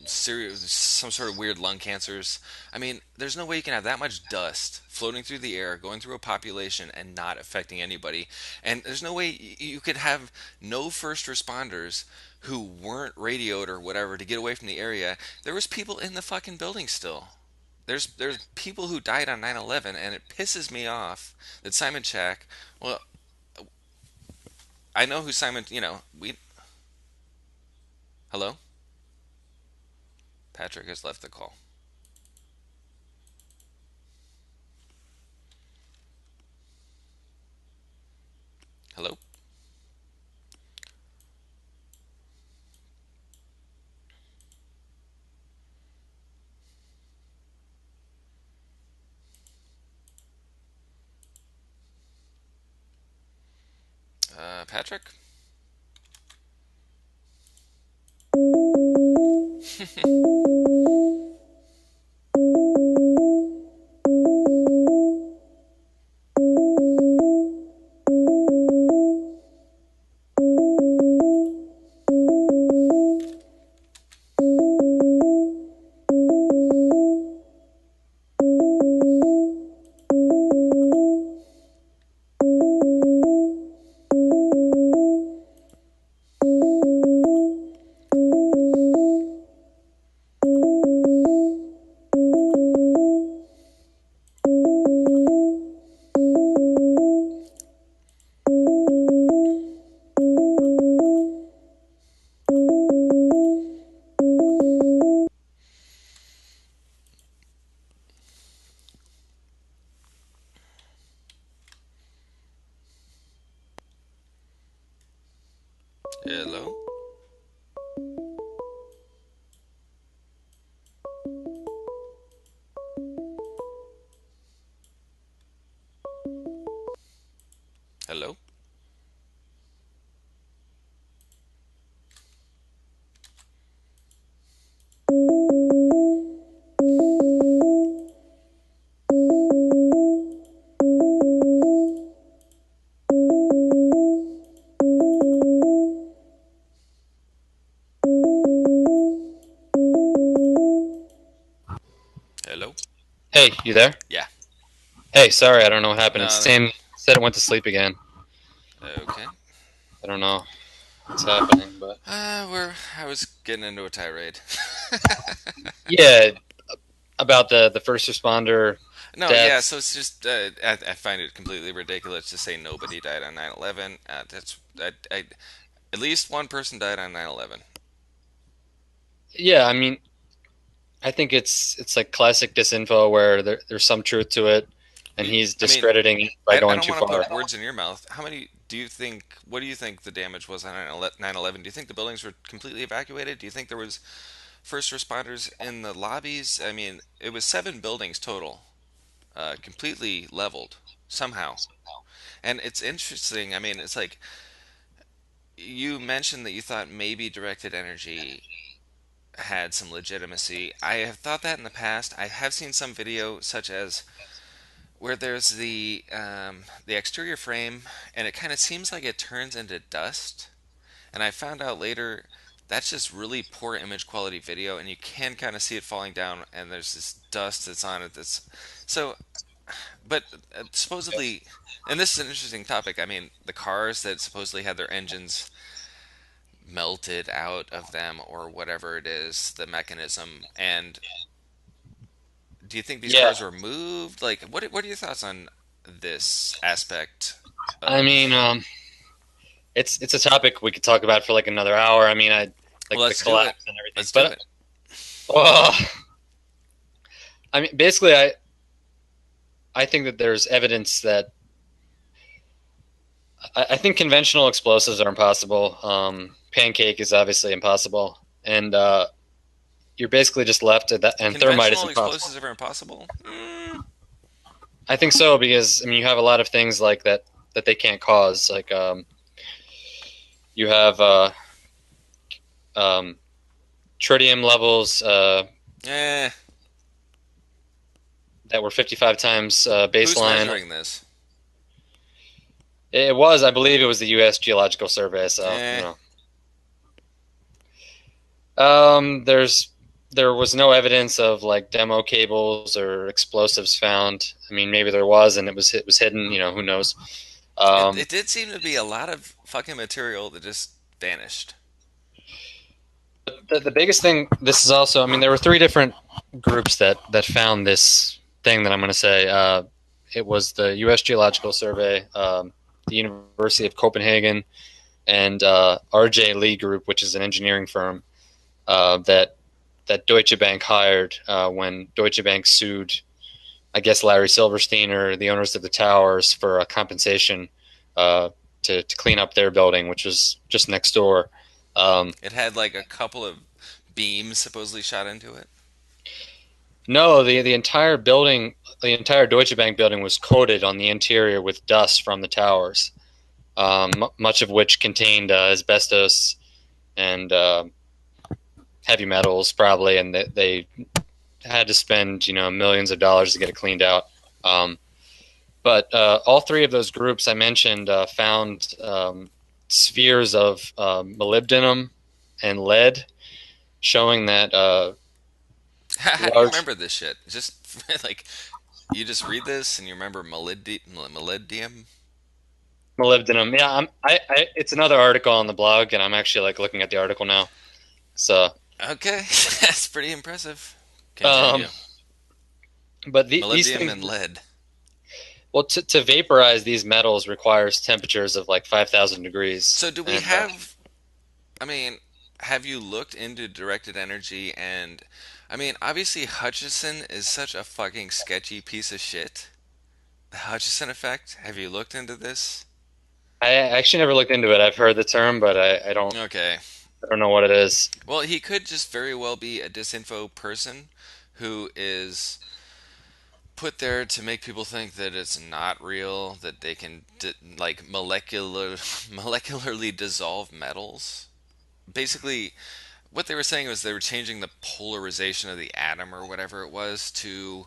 serious, some sort of weird lung cancers. I mean, there's no way you can have that much dust floating through the air, going through a population, and not affecting anybody. And there's no way you could have no first responders who weren't radioed or whatever to get away from the area. There was people in the fucking building still. There's people who died on 9/11, and it pisses me off that Simon Chack. Well, I know who Simon. We. Hello, Patrick has left the call. Hello, Patrick. Hello? Hello? Hello? Hey, you there? Yeah. Hey, sorry, I don't know what happened. It's No, Sam said it went to sleep again. okay. I don't know what's happening, but I was getting into a tirade. yeah, about the first responder No, yeah, so deaths. it's just I find it completely ridiculous to say nobody died on 9/11. At least one person died on 9/11. Yeah, I mean, I think it's like classic disinfo where there's some truth to it, and he's I mean, discrediting it by I going don't too want to far. put words in your mouth. How many do you think, what do you think the damage was on 9/11? Do you think the buildings were completely evacuated? Do you think there was first responders in the lobbies? I mean, it was 7 buildings total, completely leveled somehow. And it's interesting. I mean, it's like you mentioned that you thought maybe directed energy had some legitimacy. I have thought that in the past. I have seen some video such as where there's the exterior frame and it kind of seems like it turns into dust. And I found out later that's just really poor image quality video, and you can kind of see it falling down, and there's this dust that's on it. That's so. But supposedly, and this is an interesting topic. I mean, the cars that supposedly had their engines melted out of them, or whatever it is, the mechanism. And do you think these Yeah, cars were moved? Like, what are your thoughts on this aspect I of? mean, it's a topic we could talk about for like another hour. I mean, I Well, like the let's do it. collapse and everything, Let's do but it. uh, I mean, basically, I think that there's evidence that I think conventional explosives are impossible. Pancake is obviously impossible, and you're basically just left at that. And thermite is Conventional impossible. explosives are impossible. I think so because I mean you have a lot of things like that they can't cause. Like you have um, tritium levels Eh. that were 55 times Who's baseline. measuring this? It was, I believe, it was the U.S. Geological Survey. So Eh. there's there was no evidence of like demo cables or explosives found. I mean, maybe there was, and it was hidden. You know, who knows? It Um, did seem to be a lot of fucking material that just vanished. the biggest thing. This is also. I mean, there were three different groups that found this thing that I'm going to say. It was the U.S. Geological Survey, the University of Copenhagen, and R.J. Lee Group, which is an engineering firm that Deutsche Bank hired when Deutsche Bank sued, I guess, Larry Silverstein or the owners of the towers for a compensation uh, to clean up their building, which was just next door. Um, It had like a couple of beams supposedly shot into it. no, the entire building, the entire Deutsche Bank building was coated on the interior with dust from the towers, much of which contained asbestos and heavy metals, probably, and they had to spend millions of dollars to get it cleaned out. Um, but all three of those groups I mentioned found spheres of molybdenum and lead, showing that How do you large remember this shit? Just like you just read this and you remember molybdenum. molybdenum. Yeah, it's another article on the blog, and I'm actually like looking at the article now. So, Okay, that's pretty impressive. um, Continue. but these Molybdenum things, and lead. well, to vaporize these metals requires temperatures of like 5,000 degrees, So do we and have? I mean, have you looked into directed energy? And I mean, obviously Hutchison is such a fucking sketchy piece of shit. The Hutchison effect. Have you looked into this? I actually never looked into it. I've heard the term, but Okay. I don't know what it is. Well, he could just very well be a disinfo person who is put there to make people think that it's not real, that they can like molecularly dissolve metals. Basically, what they were saying was they were changing the polarization of the atom or whatever it was to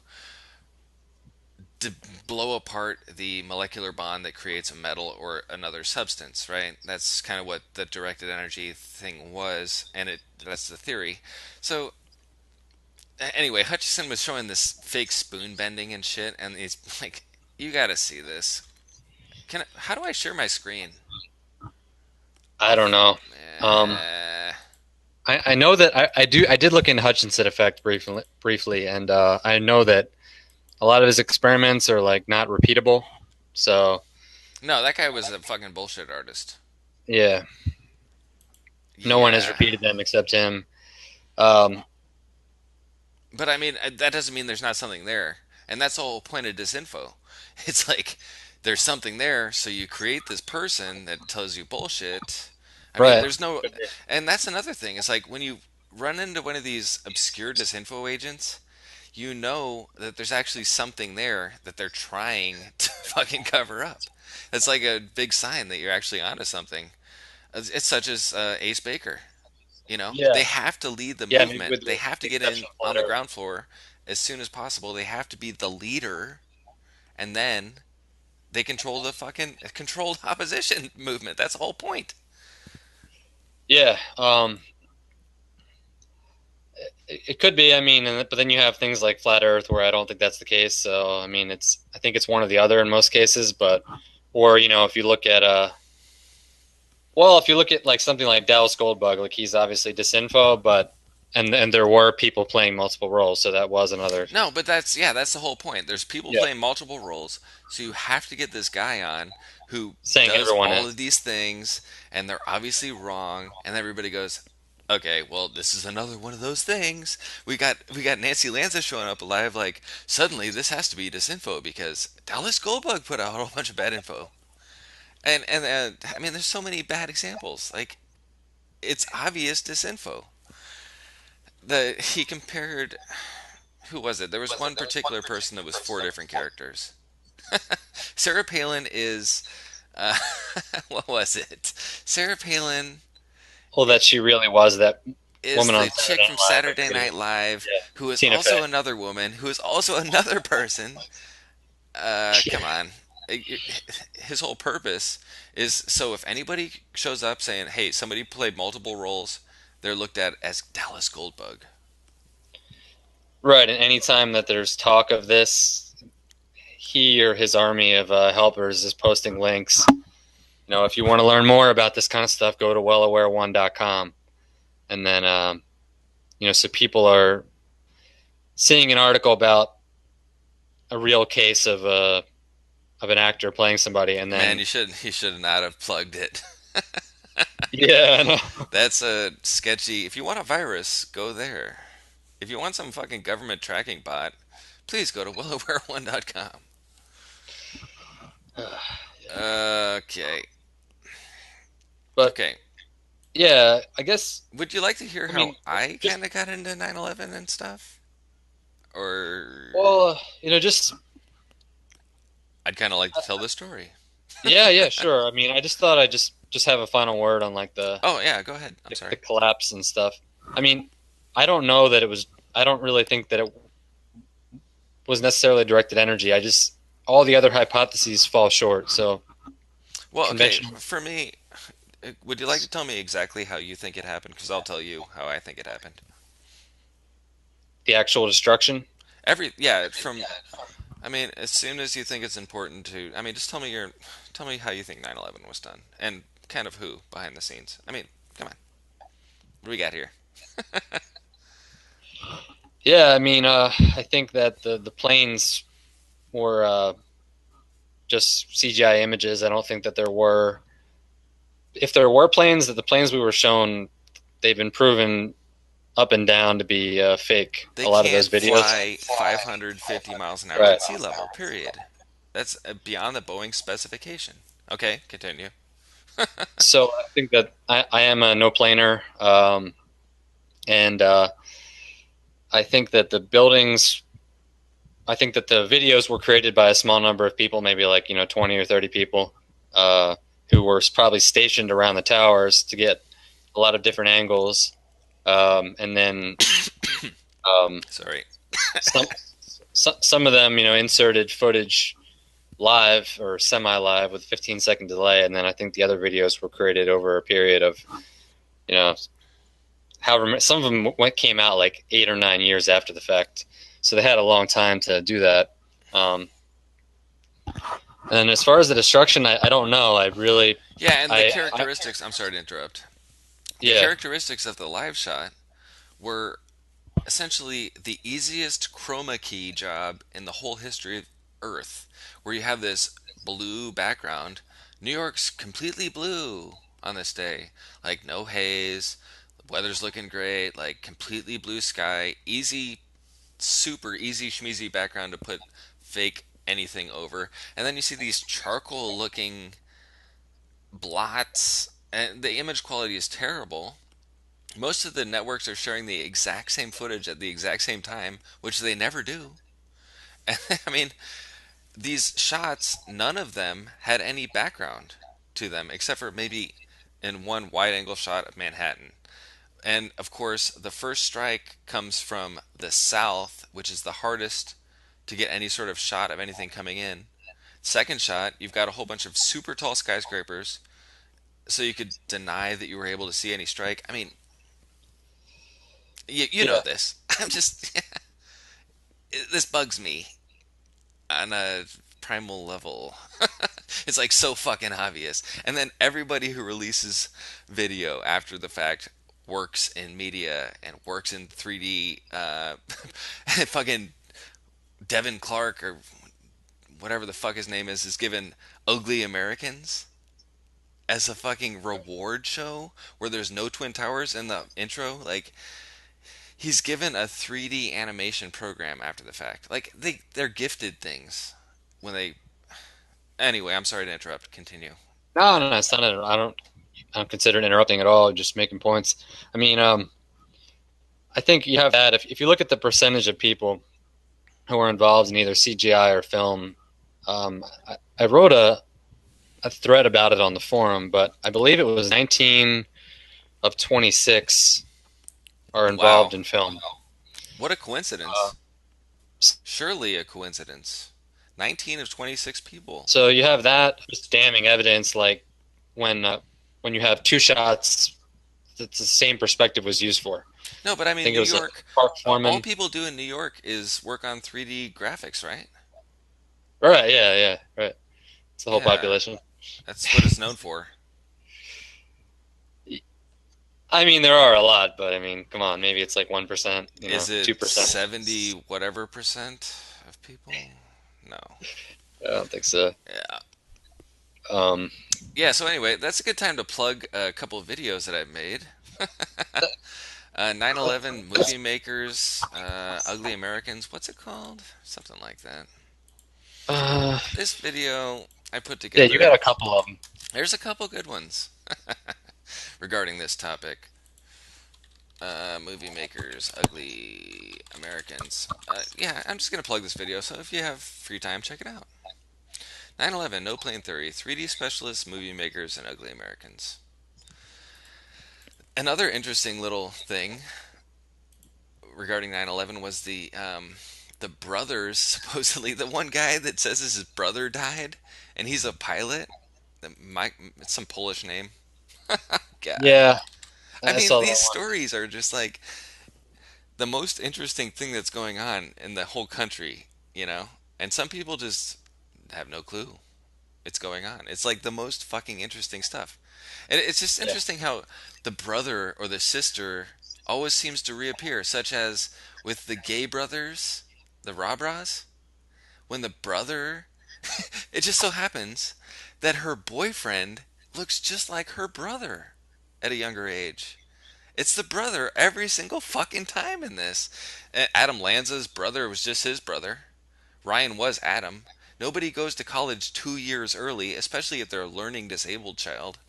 blow apart the molecular bond that creates a metal or another substance, right? That's kind of what the directed energy thing was, and that's the theory. So anyway, Hutchison was showing this fake spoon bending and shit, and he's like, "You got to see this. How do I share my screen?" I don't know. Um, Eh, I know that I did look into Hutchinson effect briefly, and I know that a lot of his experiments are like not repeatable. So no, that guy was a fucking bullshit artist. yeah, no one has Yeah. repeated them except him. Um, But I mean, that doesn't mean there's not something there. And that's the whole point of disinfo. It's like there's something there, so you create this person that tells you bullshit. I mean, right. there's no. And that's another thing. It's like when you run into one of these obscure disinfo agents, you know that there's actually something there that they're trying to fucking cover up. It's like a big sign that you're actually onto something. It's such as Ace Baker. You know, Yeah, they have to lead the yeah. Maybe movement. with They have the to get exception in of on the Flat Earth. ground floor as soon as possible. They have to be the leader, and then they control the fucking controlled opposition movement. That's the whole point. Yeah. It could be. I mean, but then you have things like flat Earth where I don't think that's the case. So I mean, I think it's one or the other in most cases. But or if you look at if you look at like something like Dallas Goldbug, like he's obviously disinfo, but and there were people playing multiple roles, so that was another. No, but that's the whole point. There's people Yeah, playing multiple roles, so you have to get this guy on who saying does everyone all is. of these things, and they're obviously wrong, and everybody goes, "Okay, well, this is another one of those things." We got Nancy Lanza showing up alive, like suddenly this has to be disinfo because Dallas Goldbug put out a whole bunch of bad info, and I mean, there's so many bad examples. Like it's obvious disinfo. He compared who was it? There was one particular person that was four different characters. Sarah Palin is uh, what was it? Sarah Palin Well, that she really was that is woman on the Saturday chick Night from Live. I Saturday forget. Night Live Yeah, who is Tina also Fey. another woman who is also another person. Come Yeah. on. His whole purpose is so if anybody shows up saying, "Hey, somebody played multiple roles," they're looked at as Dallas Goldbug. Right, and anytime that there's talk of this, he or his army of helpers is posting links. If you want to learn more about this kind of stuff, go to wellaware1.com. And then, so people are seeing an article about a real case of an actor playing somebody, and Man, then you should not have plugged it. yeah, I know. That's a sketchy. If you want a virus, go there. If you want some fucking government tracking bot, please go to willowware1.com. Okay. But Okay. yeah, I guess. Would you like to hear I how mean, I just kind of got into 9/11 and stuff? Or just I'd kind of like to tell the story. yeah, yeah, sure. I mean, I just thought I'd just have a final word on like Oh, yeah, go ahead. I'm the sorry. collapse and stuff. I mean, I don't know that it was. I don't really think that it was necessarily directed energy. I just all the other hypotheses fall short. So Well, okay, conventional, for me, would you like to tell me exactly how you think it happened? Because I'll tell you how I think it happened. the actual destruction. Yeah, I mean, as soon as you think it's important to, I mean, just tell me how you think 9/11 was done and kind of who behind the scenes. I mean, come on. What do we got here? Yeah, I mean, I think that the planes were just CGI images. I don't think that there were. If there were planes, that the planes we were shown, they've been proven up and down to be fake. They A lot of those can't videos. fly 550 miles an hour Right. at sea level, period. That's beyond the Boeing specification. Okay, continue. So I think that I am a no planer, and I think that the buildings. I think that the videos were created by a small number of people, maybe like 20 or 30 people, who were probably stationed around the towers to get a lot of different angles, and then um, Sorry. some some of them inserted footage live or semi-live with a 15-second delay, and then I think the other videos were created over a period of you know however some of them came out like 8 or 9 years after the fact, so they had a long time to do that. Um, and as far as the destruction, I don't know. I really, Yeah, and the I characteristics, I'm sorry to interrupt. The yeah, characteristics of the live shot were essentially the easiest chroma key job in the whole history of Earth, where you have this blue background. New York's completely blue on this day, like no haze, the weather's looking great, like completely blue sky, easy, super easy schmeezy background to put fake anything over. And then you see these charcoal looking blots, and the image quality is terrible. Most of the networks are sharing the exact same footage at the exact same time, which they never do. I mean, these shots, none of them had any background to them, except for maybe in one wide angle shot of Manhattan. And of course, the first strike comes from the south, which is the hardest to get any sort of shot of anything coming in. Second shot, you've got a whole bunch of super tall skyscrapers, so you could deny that you were able to see any strike. I mean, you know yeah, this. I'm just, this bugs me on a primal level. It's like so fucking obvious. And then everybody who releases video after the fact works in media and works in 3D. Fucking Devin Clark or whatever the fuck his name is given Ugly Americans as a fucking reward show where there's no Twin Towers in the intro. Like, he's given a 3D animation program after the fact. Like, they're gifted things when they. Anyway, I'm sorry to interrupt. Continue. no, it's not. I don't consider it interrupting at all. Just making points. I mean, I think you have that. If you look at the percentage of people who are involved in either CGI or film, I wrote a thread about it on the forum, but I believe it was 19 of 26 are Wow. involved in film. What a Uh, coincidence. Surely a coincidence. 19 of 26 people. so you have that just damning evidence, like when uh, when you have two shots that the same perspective was used for. No, but I I mean, think it New was a York, Park all Foreman. people do in New York is work on 3D graphics, right? Right, yeah, right. It's the whole Yeah, population. that's what it's known for. I mean, there are a lot, but I mean, come on, maybe it's like 1%, Is it 2%. 70 whatever percent of people? No. I don't think so. Yeah. Um, Yeah, so anyway, that's a good time to plug a couple of videos that I've made. 9/11 movie makers, ugly Americans. What's it called? Something like that. uh, This video I put yeah, you together. got a couple of them. There's a couple good ones regarding this topic. Movie makers, ugly Americans. Yeah, I'm just gonna plug this video. So if you have free time, check it out. 9/11, No Plane Theory, 3D specialists, movie makers, and ugly Americans. Another interesting little thing regarding 9/11 was the brothers, supposedly the one guy that says his brother died and he's a pilot. It's some Polish name. God. Yeah, I I mean, saw that these one. stories are just like the most interesting thing that's going on in the whole country, you know? And some people just have no clue it's going on. It's like the most fucking interesting stuff. And it's just Yeah, interesting how the brother or the sister always seems to reappear, such as with the gay brothers, the Rabras, when the brother, it just so happens that her boyfriend looks just like her brother at a younger age. It's the brother every single fucking time in this. Adam Lanza's brother was just his brother. Ryan was Adam. Nobody goes to college 2 years early, especially if they're a learning disabled child.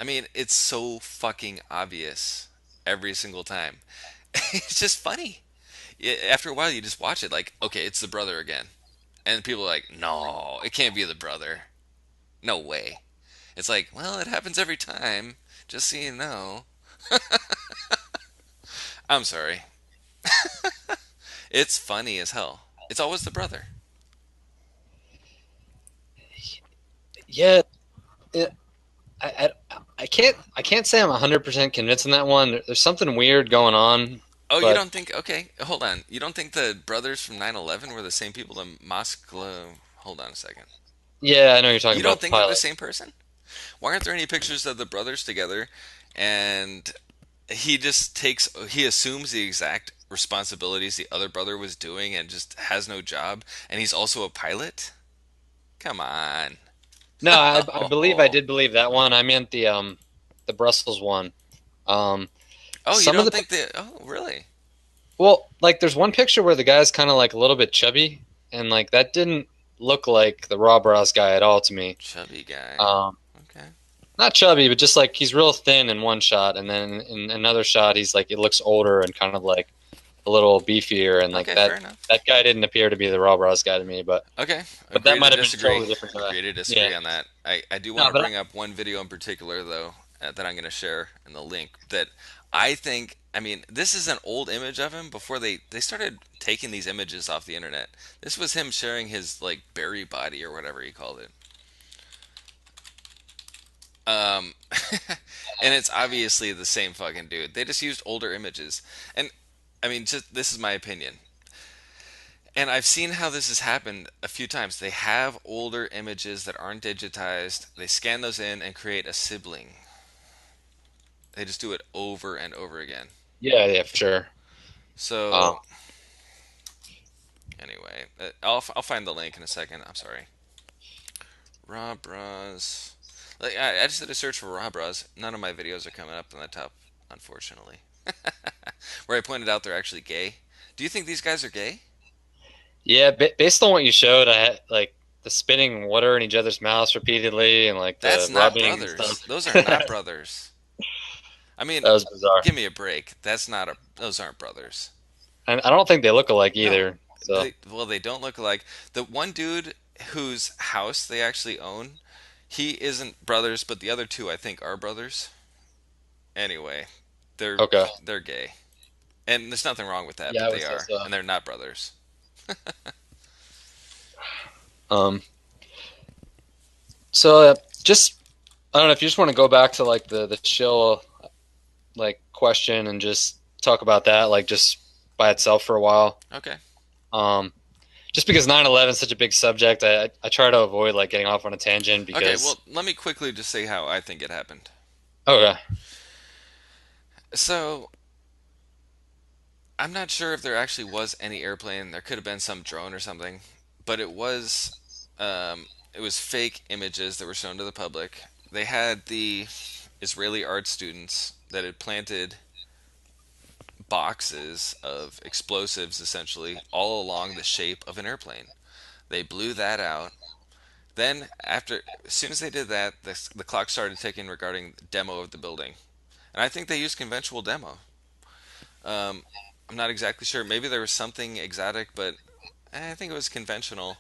I mean, it's so fucking obvious every single time. It's just funny. After a while, you just watch it like, okay, it's the brother again. And people are like, no, it can't be the brother. No way. It's like, well, it happens every time, just so you know. I'm sorry. It's funny as hell. It's always the brother. Yeah, it, I can't say I'm 100% convinced on that one. There's something weird going on, Oh, you but don't think, okay, hold on. You don't think the brothers from 9/11 were the same people to Moskva? Hold on a second. yeah, I know you're talking You don't about the think they're the pilot. same person? Why aren't there any pictures of the brothers together? And he assumes the exact responsibilities the other brother was doing and just has no job, and he's also a pilot? Come on. No, I believe I did believe that one. I meant the Brussels one. Um, Oh, you some of don't the think that? Oh, really? well, like there's one picture where the guy's kind of like a little bit chubby, and like that didn't look like the Rob Ross guy at all to me. Chubby guy. Um, Okay. Not chubby, but just like he's real thin in one shot, and then in another shot he's like it looks older and kind of like a little beefier, and like Okay, that fair enough. that guy didn't appear to be the Rob Ross guy to me, Okay, but that agree to might have been a disagree. totally different guy. Agree to Yeah, disagree on that. I do want no, to but bring up one video in particular, though, that I'm going to share in the link that I think, I mean, this is an old image of him before they started taking these images off the internet. This was him sharing his, like, berry body or whatever he called it. Um, and it's obviously the same fucking dude. They just used older images. And, I mean, just this is my opinion. And I've seen how this has happened a few times. They have older images that aren't digitized. They scan those in and create a sibling. They just do it over and over again. yeah, yeah, for sure. Um, So anyway, I'll find the link in a second. I'm sorry. Rob Bras. Like I just did a search for Rob Bras. None of my videos are coming up on the top, unfortunately. Where I pointed out they're actually gay. Do you think these guys are gay? yeah, based on what you showed, I had like the spitting water in each other's mouths repeatedly, and like That's the not rubbing and brothers. stuff. Those are not brothers. I mean, That was bizarre. give me a break. That's not a. Those aren't brothers. And I don't think they look alike No. either. So Well, they don't look alike. The one dude whose house they actually own, he isn't brothers, but the other two I think are brothers. Anyway, they're okay, they're gay, and there's nothing wrong with that, yeah, but I they would say are, so. and they're not brothers. Um, so just I don't know if you just want to go back to like the chill like question and just talk about that like just by itself for a while. Okay. Um, just because 9/11 is such a big subject, I try to avoid like getting off on a tangent Okay. because Well, let me quickly just say how I think it happened. okay, So I'm not sure if there actually was any airplane. There could have been some drone or something, but it was fake images that were shown to the public. They had the Israeli art students that had planted boxes of explosives essentially all along the shape of an airplane. They blew that out. Then as soon as they did that, the clock started ticking regarding the demo of the building. And I think they used conventional demo. Um, I'm not exactly sure. Maybe there was something exotic, but I think it was conventional.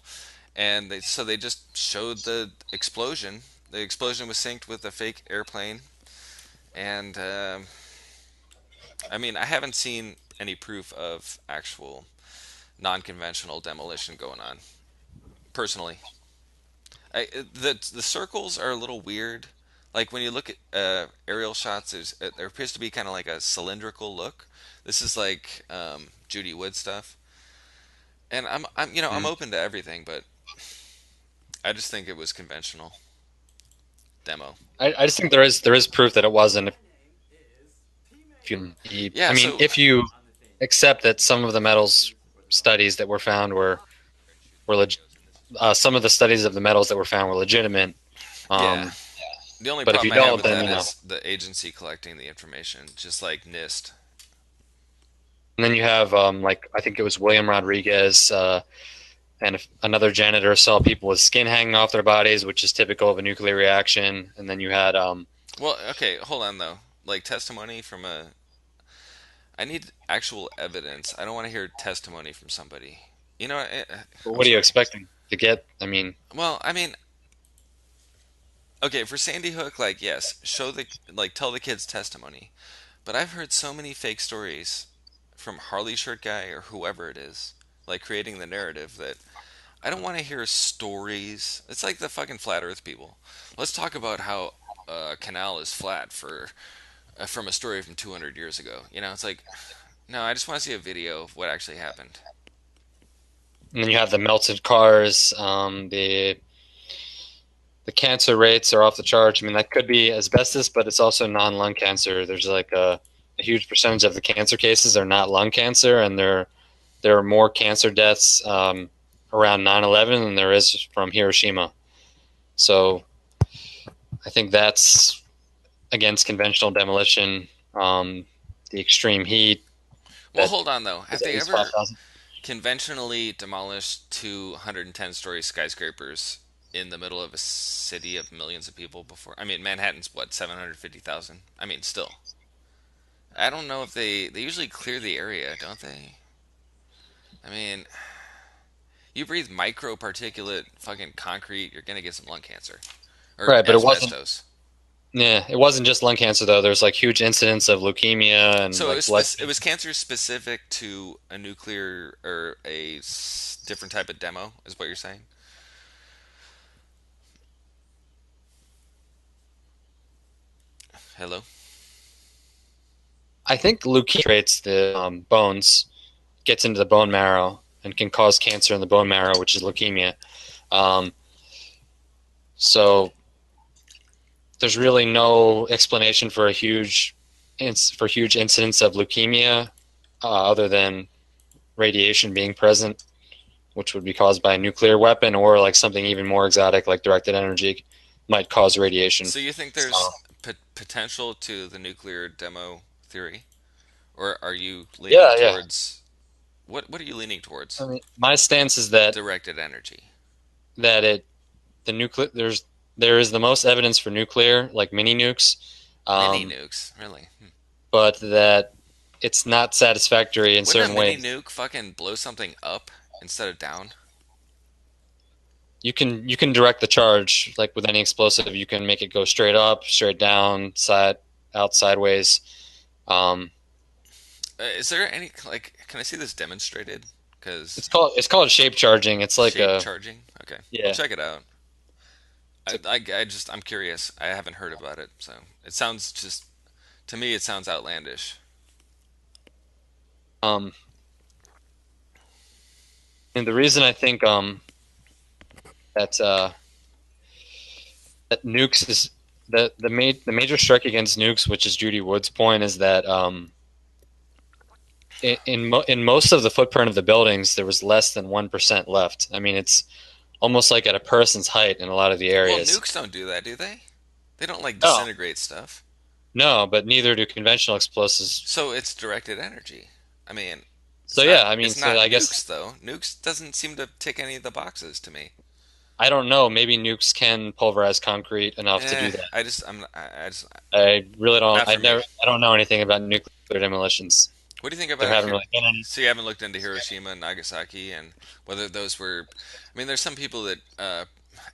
And they just showed the explosion. The explosion was synced with a fake airplane, and I mean, I haven't seen any proof of actual non-conventional demolition going on. Personally, the circles are a little weird. Like when you look at aerial shots, there appears to be kind of like a cylindrical look. This is like Judy Wood stuff, and I'm mm. open to everything, but I just think it was conventional demo. I just think there is proof that it wasn't. If Yeah, I mean, so if you accept that some of the metals studies that were found were some of the studies of the metals that were found were legitimate. yeah, Um, the only but if you problem I have don't, with then that you know. is the agency collecting the information, just like NIST. And then you have like I think it was William Rodriguez and if another janitor saw people with skin hanging off their bodies, which is typical of a nuclear reaction. And then you had Well, okay, hold on though. Like testimony from a I need actual evidence. I don't want to hear testimony from somebody. You know, But I'm what are you sorry. expecting to get? I mean, Well, I mean, okay, for Sandy Hook, like yes, tell the kids testimony. But I've heard so many fake stories from Harley Shirt Guy or whoever it is, like creating the narrative that I don't want to hear stories. It's like the fucking flat Earth people. Let's talk about how a canal is flat from a story from 200 years ago. You know, it's like no, I just want to see a video of what actually happened. and then you have the melted cars. The cancer rates are off the charts. I mean, that could be asbestos, but it's also non-lung cancer. There's like a huge percentage of the cancer cases are not lung cancer, and there are more cancer deaths around 9/11 than there is from Hiroshima. So I think that's against conventional demolition. The extreme heat Well, that hold on though. is Have at they least ever 5,000. conventionally demolished 210-story skyscrapers in the middle of a city of millions of people before? I mean, Manhattan's what, 750,000? I mean, still. I don't know if they usually clear the area, don't they? I mean, you breathe microparticulate fucking concrete, you're gonna get some lung cancer or Right, but it wasn't. asbestos. Yeah, it wasn't just lung cancer though. There's like huge incidents of leukemia and So like blood. it was cancer specific to a nuclear or different type of demo, is what you're saying? Hello? I think leukemia creates the bones, gets into the bone marrow, and can cause cancer in the bone marrow, which is leukemia. Um, so there's really no explanation for huge incidents of leukemia other than radiation being present, which would be caused by a nuclear weapon or like something even more exotic like directed energy might cause radiation. So you think So there's potential to the nuclear demo theory, or are you leaning yeah, yeah. towards what are you leaning towards? I mean, my stance is that Directed energy, that it the nuclear there is the most evidence for nuclear like mini nukes, mini um, nukes, really? but that it's not satisfactory in Wouldn't a certain mini ways. nuke fucking blow something up instead of down? You can direct the charge like with any explosive. You can make it go straight up, straight down, side out, sideways. Um, Is there any like? Can I see this demonstrated? Because it's called shape charging. It's like shape a charging. Okay, I'll yeah. check it out. It's a, I'm curious. I haven't heard about it, so it sounds just to me it sounds outlandish. um, and the reason I think that that nukes is the major strike against nukes, which is Judy Wood's point, is that in most of the footprint of the buildings there was less than 1% left. I mean, it's almost like at a person's height in a lot of the Well, areas. nukes don't do that, do they? They don't like No, disintegrate stuff. no, but neither do conventional explosives. So it's directed energy. I mean, So yeah, I mean, it's so not I guess nukes though. Nukes doesn't seem to tick any of the boxes to me. I don't know. Maybe nukes can pulverize concrete enough to do that. I just I really don't. not for me. I don't know anything about nuclear demolitions. What do you think There about haven't here? really been any. So you haven't looked into Hiroshima and Nagasaki and whether those were. I mean, there's some people that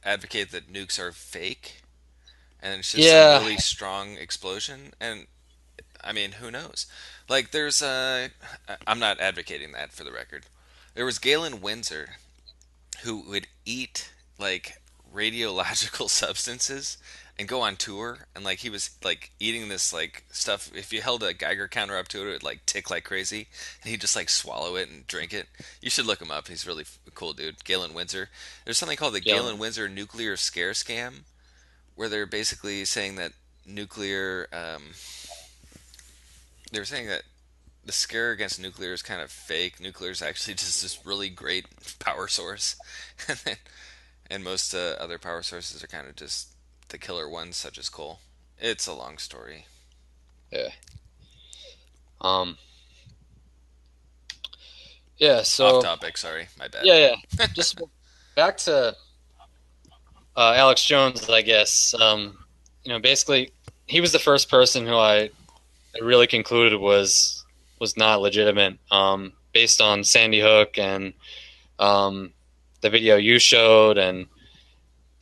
advocate that nukes are fake and it's just some Yeah, really strong explosion. And I mean, who knows? Like, there's I'm not advocating that for the record. There was Galen Windsor who would eat like radiological substances and go on tour and like he was like eating this like stuff. If you held a Geiger counter up to it, it would like tick like crazy and he'd just like swallow it and drink it. You should look him up. He's really cool dude. Galen Windsor. There's something called the Galen. Galen Windsor nuclear scare scam where they're basically saying that nuclear they were saying that the scare against nuclear is kind of fake. Nuclear is actually just this really great power source, and most other power sources are kind of just the killer ones, such as coal. It's a long story. Yeah. Um. Yeah. Off So topic. Sorry, my bad. yeah, yeah. Just back to Alex Jones, I guess. Basically, he was the first person who I really concluded was not legitimate, based on Sandy Hook and the video you showed, and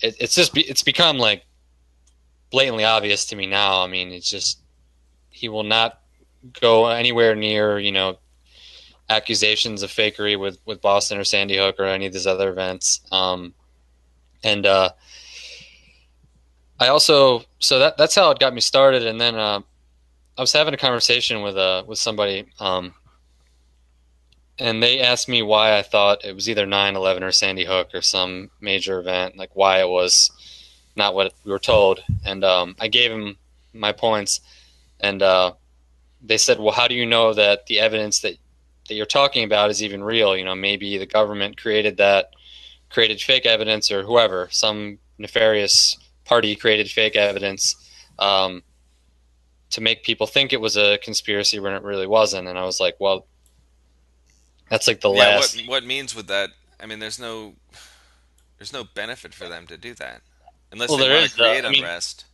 it's become like blatantly obvious to me now. I mean, it's just he will not go anywhere near accusations of fakery with Boston or Sandy Hook or any of these other events. And I also that's how it got me started. And then I was having a conversation with somebody, and they asked me why I thought it was either 9/11 or Sandy Hook or some major event, like why it was not what we were told. And I gave them my points, and they said, well, how do you know that the evidence that you're talking about is even real? Maybe the government created fake evidence, or whoever, some nefarious party created fake evidence to make people think it was a conspiracy when it really wasn't. And I was like, well, that's like the last. What means with that? I mean, there's no benefit for them to do that unless Well, they there want is. to create I mean, unrest.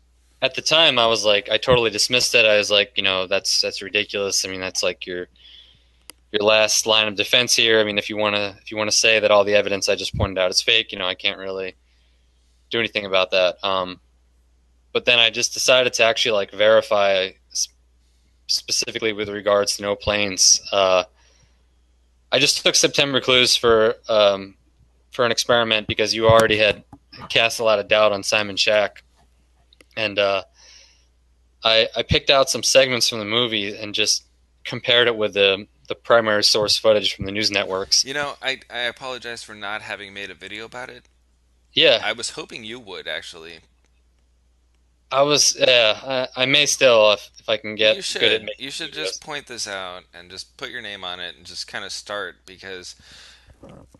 at the time, I was like, I totally dismissed it. I was like, that's ridiculous. I mean, that's like your last line of defense here. I mean, if you wanna say that all the evidence I just pointed out is fake, I can't really do anything about that. But then I just decided to actually like verify specifically with regards to no planes. I just took September clues for an experiment because you already had cast a lot of doubt on Simon Shack, and I picked out some segments from the movie and just compared it with the primary source footage from the news networks. I apologize for not having made a video about it. Yeah, I was hoping you would actually. I was. Yeah, I may still if I can get You good at should. making You should videos. just point this out and just put your name on it and just kind of start, because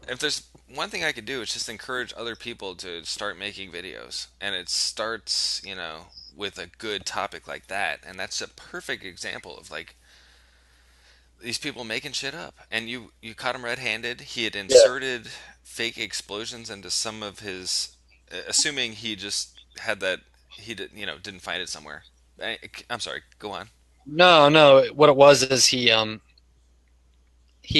if there's one thing I could do, it's just encourage other people to start making videos. And it starts, with a good topic like that. And that's a perfect example of like these people making shit up. And you caught him red-handed. He had Yeah. inserted fake explosions into some of his, assuming he just had that he did, didn't find it somewhere. I'm sorry. Go on. No, no. What it was is he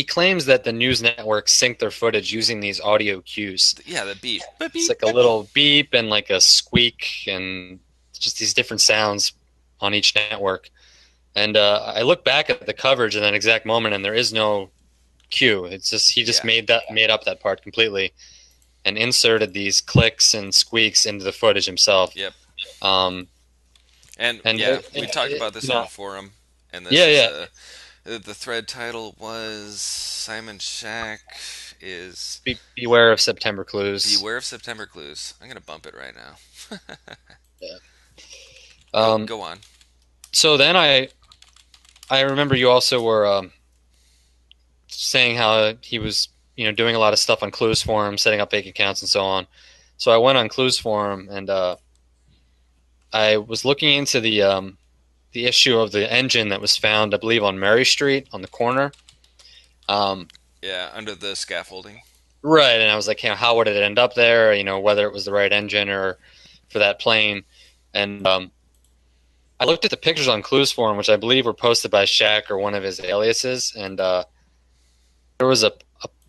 claims that the news networks sync their footage using these audio cues. Yeah, the beep. It's like a little beep and like a squeak and just these different sounds on each network. And I look back at the coverage in that exact moment, and there is no cue. It's just he just made up that part completely, and inserted these clicks and squeaks into the footage himself. Yep. And we talked about this on the forum, and this the thread title was Simon Shack is Beware of September clues. Beware of September clues. I'm gonna bump it right now. Yeah. Go on. So then I remember you also were saying how he was doing a lot of stuff on Clues Forum, setting up fake accounts and so on. So I went on Clues Forum and I was looking into the issue of the engine that was found, I believe, on Mary Street on the corner. Under the scaffolding. Right, and I was like, how would it end up there? Whether it was the right engine or for that plane. And I looked at the pictures on Clues Forum, which I believe were posted by Shaq or one of his aliases, and there was a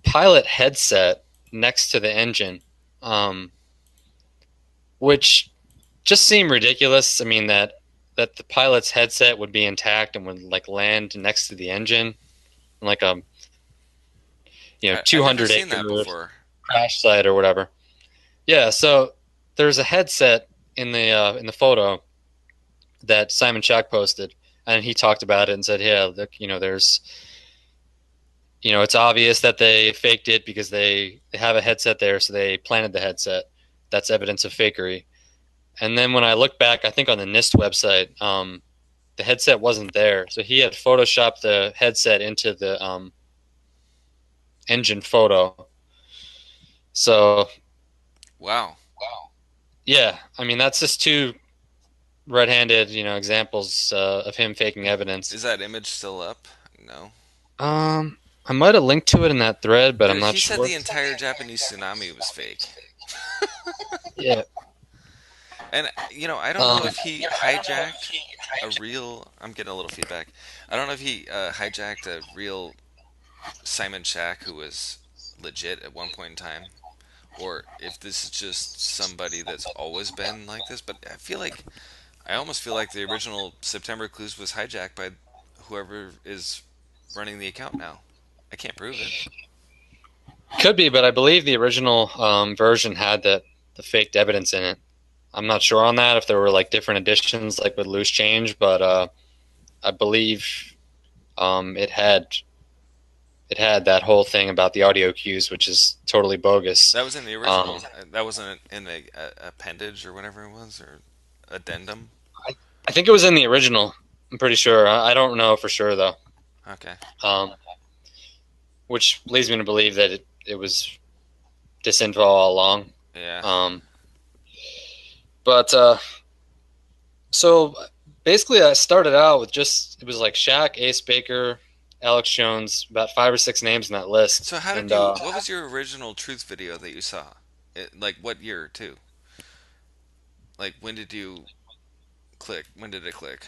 pilot headset next to the engine, which just seemed ridiculous. I mean, that the pilot's headset would be intact and would like land next to the engine, like a 200-acre crash site or whatever. Yeah, so there's a headset in the photo that Simon Shack posted, and he talked about it and said, yeah, look, there's it's obvious that they faked it because they have a headset there, so they planted the headset. That's evidence of fakery. And then when I look back, I think on the NIST website, the headset wasn't there. So he had photoshopped the headset into the engine photo. So, wow. Yeah, I mean, that's just two red-handed, examples of him faking evidence. Is that image still up? No. I might have linked to it in that thread, but I'm not sure. He said the entire Japanese tsunami was fake. Yeah. And I don't know Um, if he hijacked a real. I'm getting a little feedback. I don't know if he hijacked a real Simon Shack who was legit at one point in time, or if this is just somebody that's always been like this. But I almost feel like the original September Clues was hijacked by whoever is running the account now. I can't prove it. could be, but I believe the original version had the faked evidence in it. I'm not sure on that if there were like different editions, like with loose change, but I believe it had that whole thing about the audio cues, which is totally bogus. That was in the Um, original. That wasn't in a appendage or whatever it was, or addendum. I, I think it was in the original. I'm pretty sure. I don't know for sure though. Okay. Um, which leads me to believe that it was disinfo all along. Yeah. Um, but so basically, I started out with it was like Shaq, Ace Baker, Alex Jones, about 5 or 6 names in that list, So how did and you? What was your original truth video that you saw? Like what year too? Like when did you click? When did it click?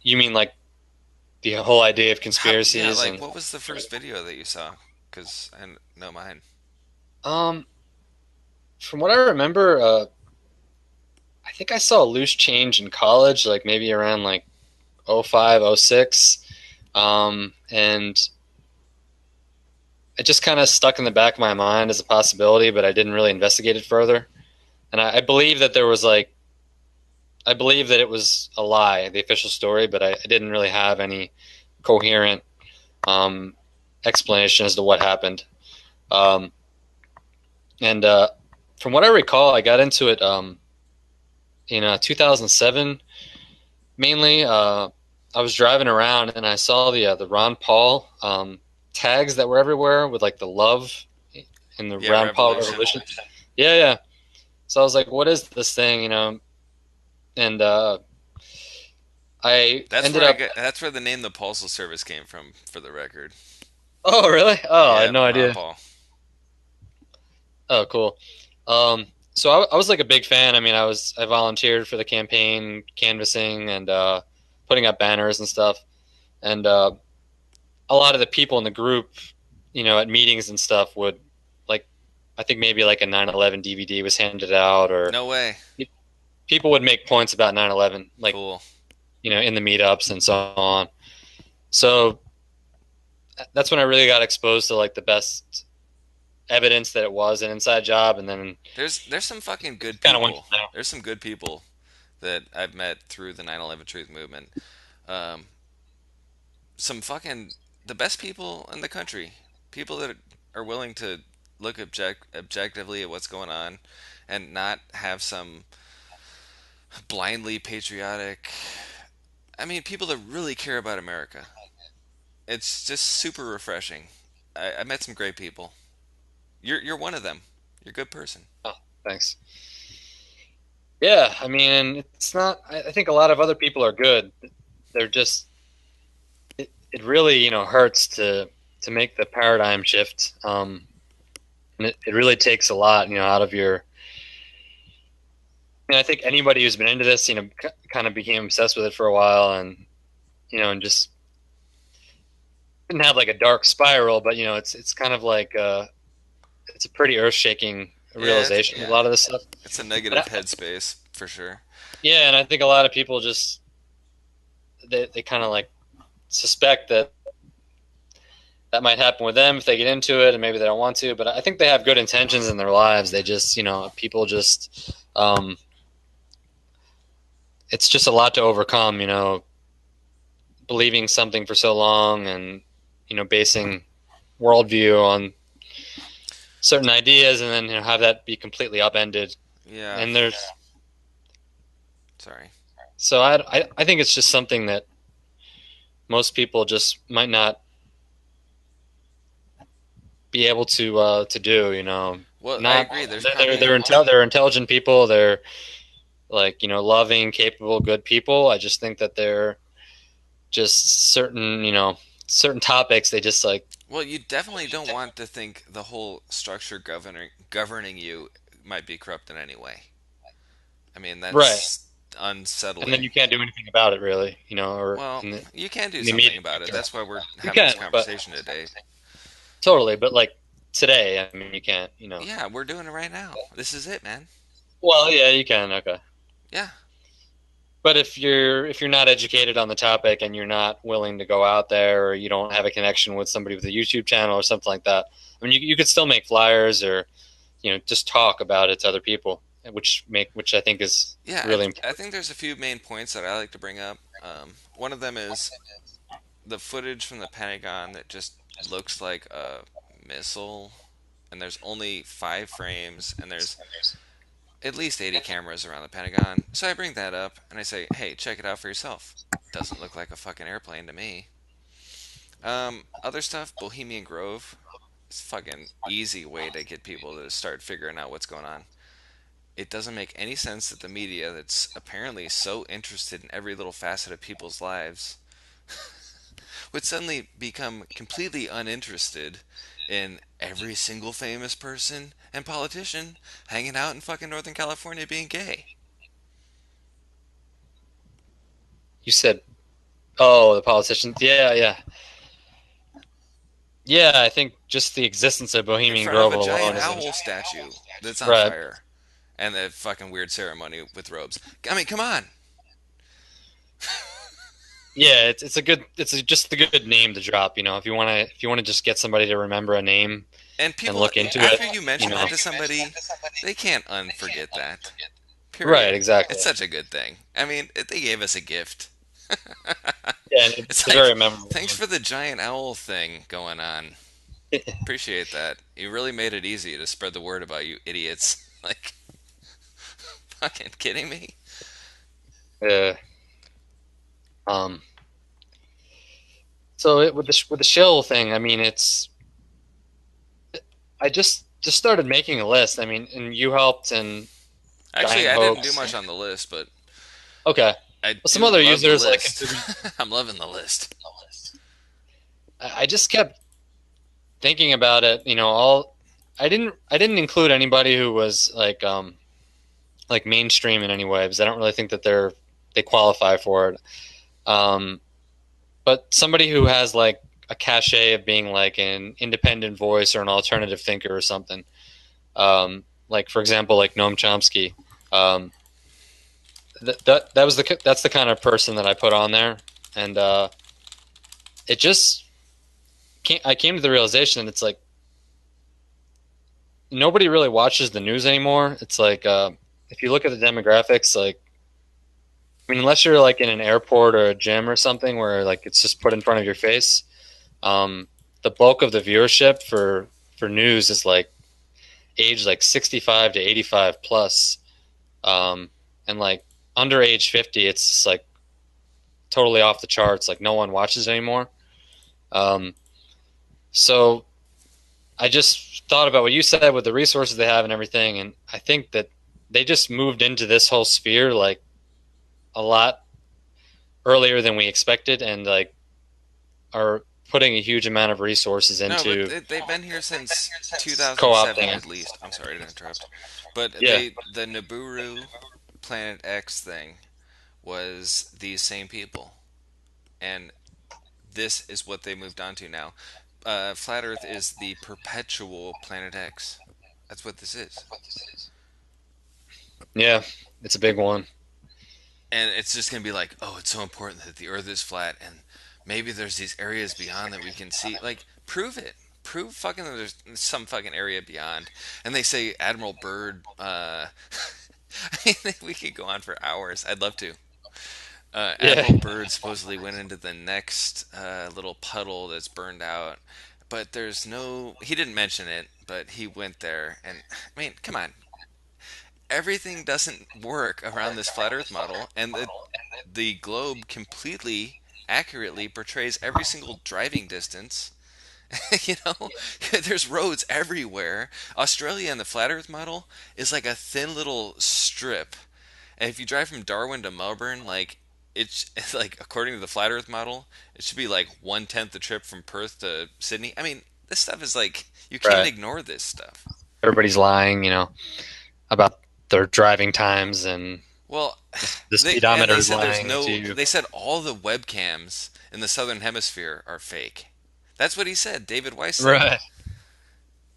you mean like the whole idea of Yeah, conspiracies like and what was the first video that you saw? Because I know mine. um, from what I remember, I think I saw a loose change in college, like maybe around like '05, '06, and it just kind of stuck in the back of my mind as a possibility, but I didn't really investigate it further. And I believe that there was like, I believe that it was a lie, the official story, but I didn't really have any coherent um, explanation as to what happened. Um, and from what I recall, I got into it in 2007 mainly. I was driving around and I saw the Ron Paul tags that were everywhere with like the love in the Yeah, Ron Paul Revolution. Revolution. Yeah, yeah. So I was like, "What is this thing?" And I That's ended where I up. get. That's where the name the Paulstal Service came from, for the record. Oh, really? Oh, I had Yeah, no Ron idea. Paul. Oh, cool. So I was like a big fan. I mean, I volunteered for the campaign, canvassing and putting up banners and stuff. And a lot of the people in the group, at meetings and stuff would like, I think maybe like a 9/11 DVD was handed out, or No way. people would make points about 9/11, like Cool. in the meetups and so on. So that's when I really got exposed to like the best evidence that it was an inside job, and then There's some fucking good kind of went people. from there. There's some good people that I've met through the 9/11 Truth Movement. Um, some fucking the best people in the country. People that are willing to look objectively at what's going on and not have some blindly patriotic. I mean, people that really care about America. It's just super refreshing. I met some great people. You're one of them. You're a good person. Oh, thanks. Yeah, I mean, it's not. I think a lot of other people are good. They're just. It really hurts to make the paradigm shift. And it really takes a lot out of your. I mean, I think anybody who's been into this kind of became obsessed with it for a while, and just didn't have like a dark spiral, but it's kind of like it's a pretty earth shaking Yeah, realization. A lot of this stuff. it's a And negative headspace for sure. yeah, and I think a lot of people just they kind of like suspect that might happen with them if they get into it, and maybe they don't want to. But I think they have good intentions in their lives. They just, people just, it's just a lot to overcome. Believing something for so long, and basing worldview on certain ideas, and then have that be completely upended. Yeah. And there's Sorry. so I think it's just something that most people just might not be able to do. Well, I Not agree. There's they're probably they're intelligent people. They're like loving, capable, good people. I just think that they're just certain topics they just like. well, you definitely don't want to think the whole structure governing you might be corrupt in any way. I mean, Right. that's And then unsettling. you can't do anything about it, really, or Well, you can do in the something immediate about it. future. That's why we're You having this can, but conversation today. totally. But like today, I mean, you can't. Yeah, we're doing it right now. This is it, man. Well, yeah, you can. Okay. Yeah. But if you're not educated on the topic and you're not willing to go out there, or you don't have a connection with somebody with a YouTube channel or something like that, I mean, you could still make flyers or just talk about it to other people, which I think is Yeah, really I important. think there's a few main points that I like to bring up. One of them is the footage from the Pentagon that just looks like a missile, and there's only 5 frames, and there's at least 80 cameras around the Pentagon. So I bring that up and I say, hey, check it out for yourself. Doesn't look like a fucking airplane to me. Other stuff, Bohemian Grove. It's a fucking easy way to get people to start figuring out what's going on. It doesn't make any sense that the media, that's apparently so interested in every little facet of people's lives, would suddenly become completely uninterested in every single famous person and politician hanging out in fucking Northern California being gay. You said, oh, the politicians. Yeah, yeah, yeah. I think just the existence of In Bohemian front of Grove a giant alone is owl statue that's on right. fire. And the fucking weird ceremony with robes. I mean, come on. Yeah, just a good name to drop. If you want to just get somebody to remember a name And and people, look into it. after you You mention know, that to somebody, they can't unforget that. right? Period. Exactly. It's such a good thing. I mean, they gave us a gift. Yeah, and it's It's a like, very memorable thanks one. for the giant owl thing going on. Appreciate that. You really made it easy to spread the word about you idiots. Like, fucking kidding me? Yeah. Um. So with the shill thing, I mean, I just started making a list. I mean, and you helped and Actually, Giant I didn't do Hoax. much on the list, but Okay. I Well, some do other love the users like list. contribute. I'm loving the list. I just kept thinking about it. All I didn't include anybody who was like mainstream in any way because I don't really think that they qualify for it. Um, but somebody who has like a cachet of being like an independent voice or an alternative thinker or something. Like for example, like Noam Chomsky. Um, that's the kind of person that I put on there, and it just I came to the realization that it's like nobody really watches the news anymore. It's like if you look at the demographics, like I mean, unless you're like in an airport or a gym or something where like it's just put in front of your face, um, the bulk of the viewership for news is like age like 65 to 85 plus, and like under age 50, it's just like totally off the charts. Like no one watches anymore. Um, so I just thought about what you said with the resources they have and everything, and I think that they just moved into this whole sphere like a lot earlier than we expected, and like are putting a huge amount of resources No, but into they've been here since co-opting 2007 it. at least. I'm sorry to interrupt. But Yeah, the Nibiru Planet X thing was these same people. And this is what they moved on to now. Flat Earth is the perpetual Planet X. That's what this is. yeah, it's a big one. And it's just going to be like, oh, it's so important that the Earth is flat, and maybe there's these areas beyond that we can see. Like, prove it. Prove fucking that there's some fucking area beyond. And they say Admiral Byrd. I mean, we could go on for hours. I'd love to. Yeah, Admiral Byrd supposedly went into the next little puddle that's burned out, but there's no. He didn't mention it, but he went there, and I mean, come on, everything doesn't work around this flat Earth model, and the globe completely accurately portrays every single driving distance. you know, there's roads everywhere. Australia in the flat Earth model is like a thin little strip. And if you drive from Darwin to Melbourne, like it's like according to the flat Earth model, it should be like 1/10 the trip from Perth to Sydney. I mean, this stuff is like you can't right. ignore this stuff. Everybody's lying, about their driving times and Well, the and speedometer they is said there's lying to no. you. They said all the webcams in the southern hemisphere are fake. That's what he said. David Weiss said. Right.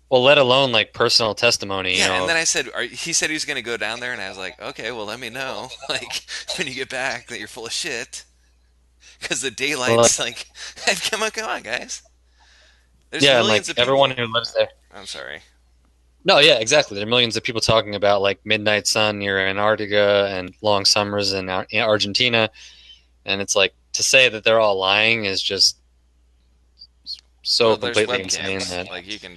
Well, let alone like personal testimony, Yeah, and then of I said, he said he was going to go down there, and I was like, okay, well, let me know, like, when you get back that you're full of shit, because the well, like, daylight's like, come on, guys. There's yeah, and millions like of everyone people. who lives there. I'm sorry. No, yeah, exactly. There are millions of people talking about like midnight sun near Antarctica and long summers in Argentina, and it's like to say that they're all lying is just so Well, there's completely insane webcams. that Like, you can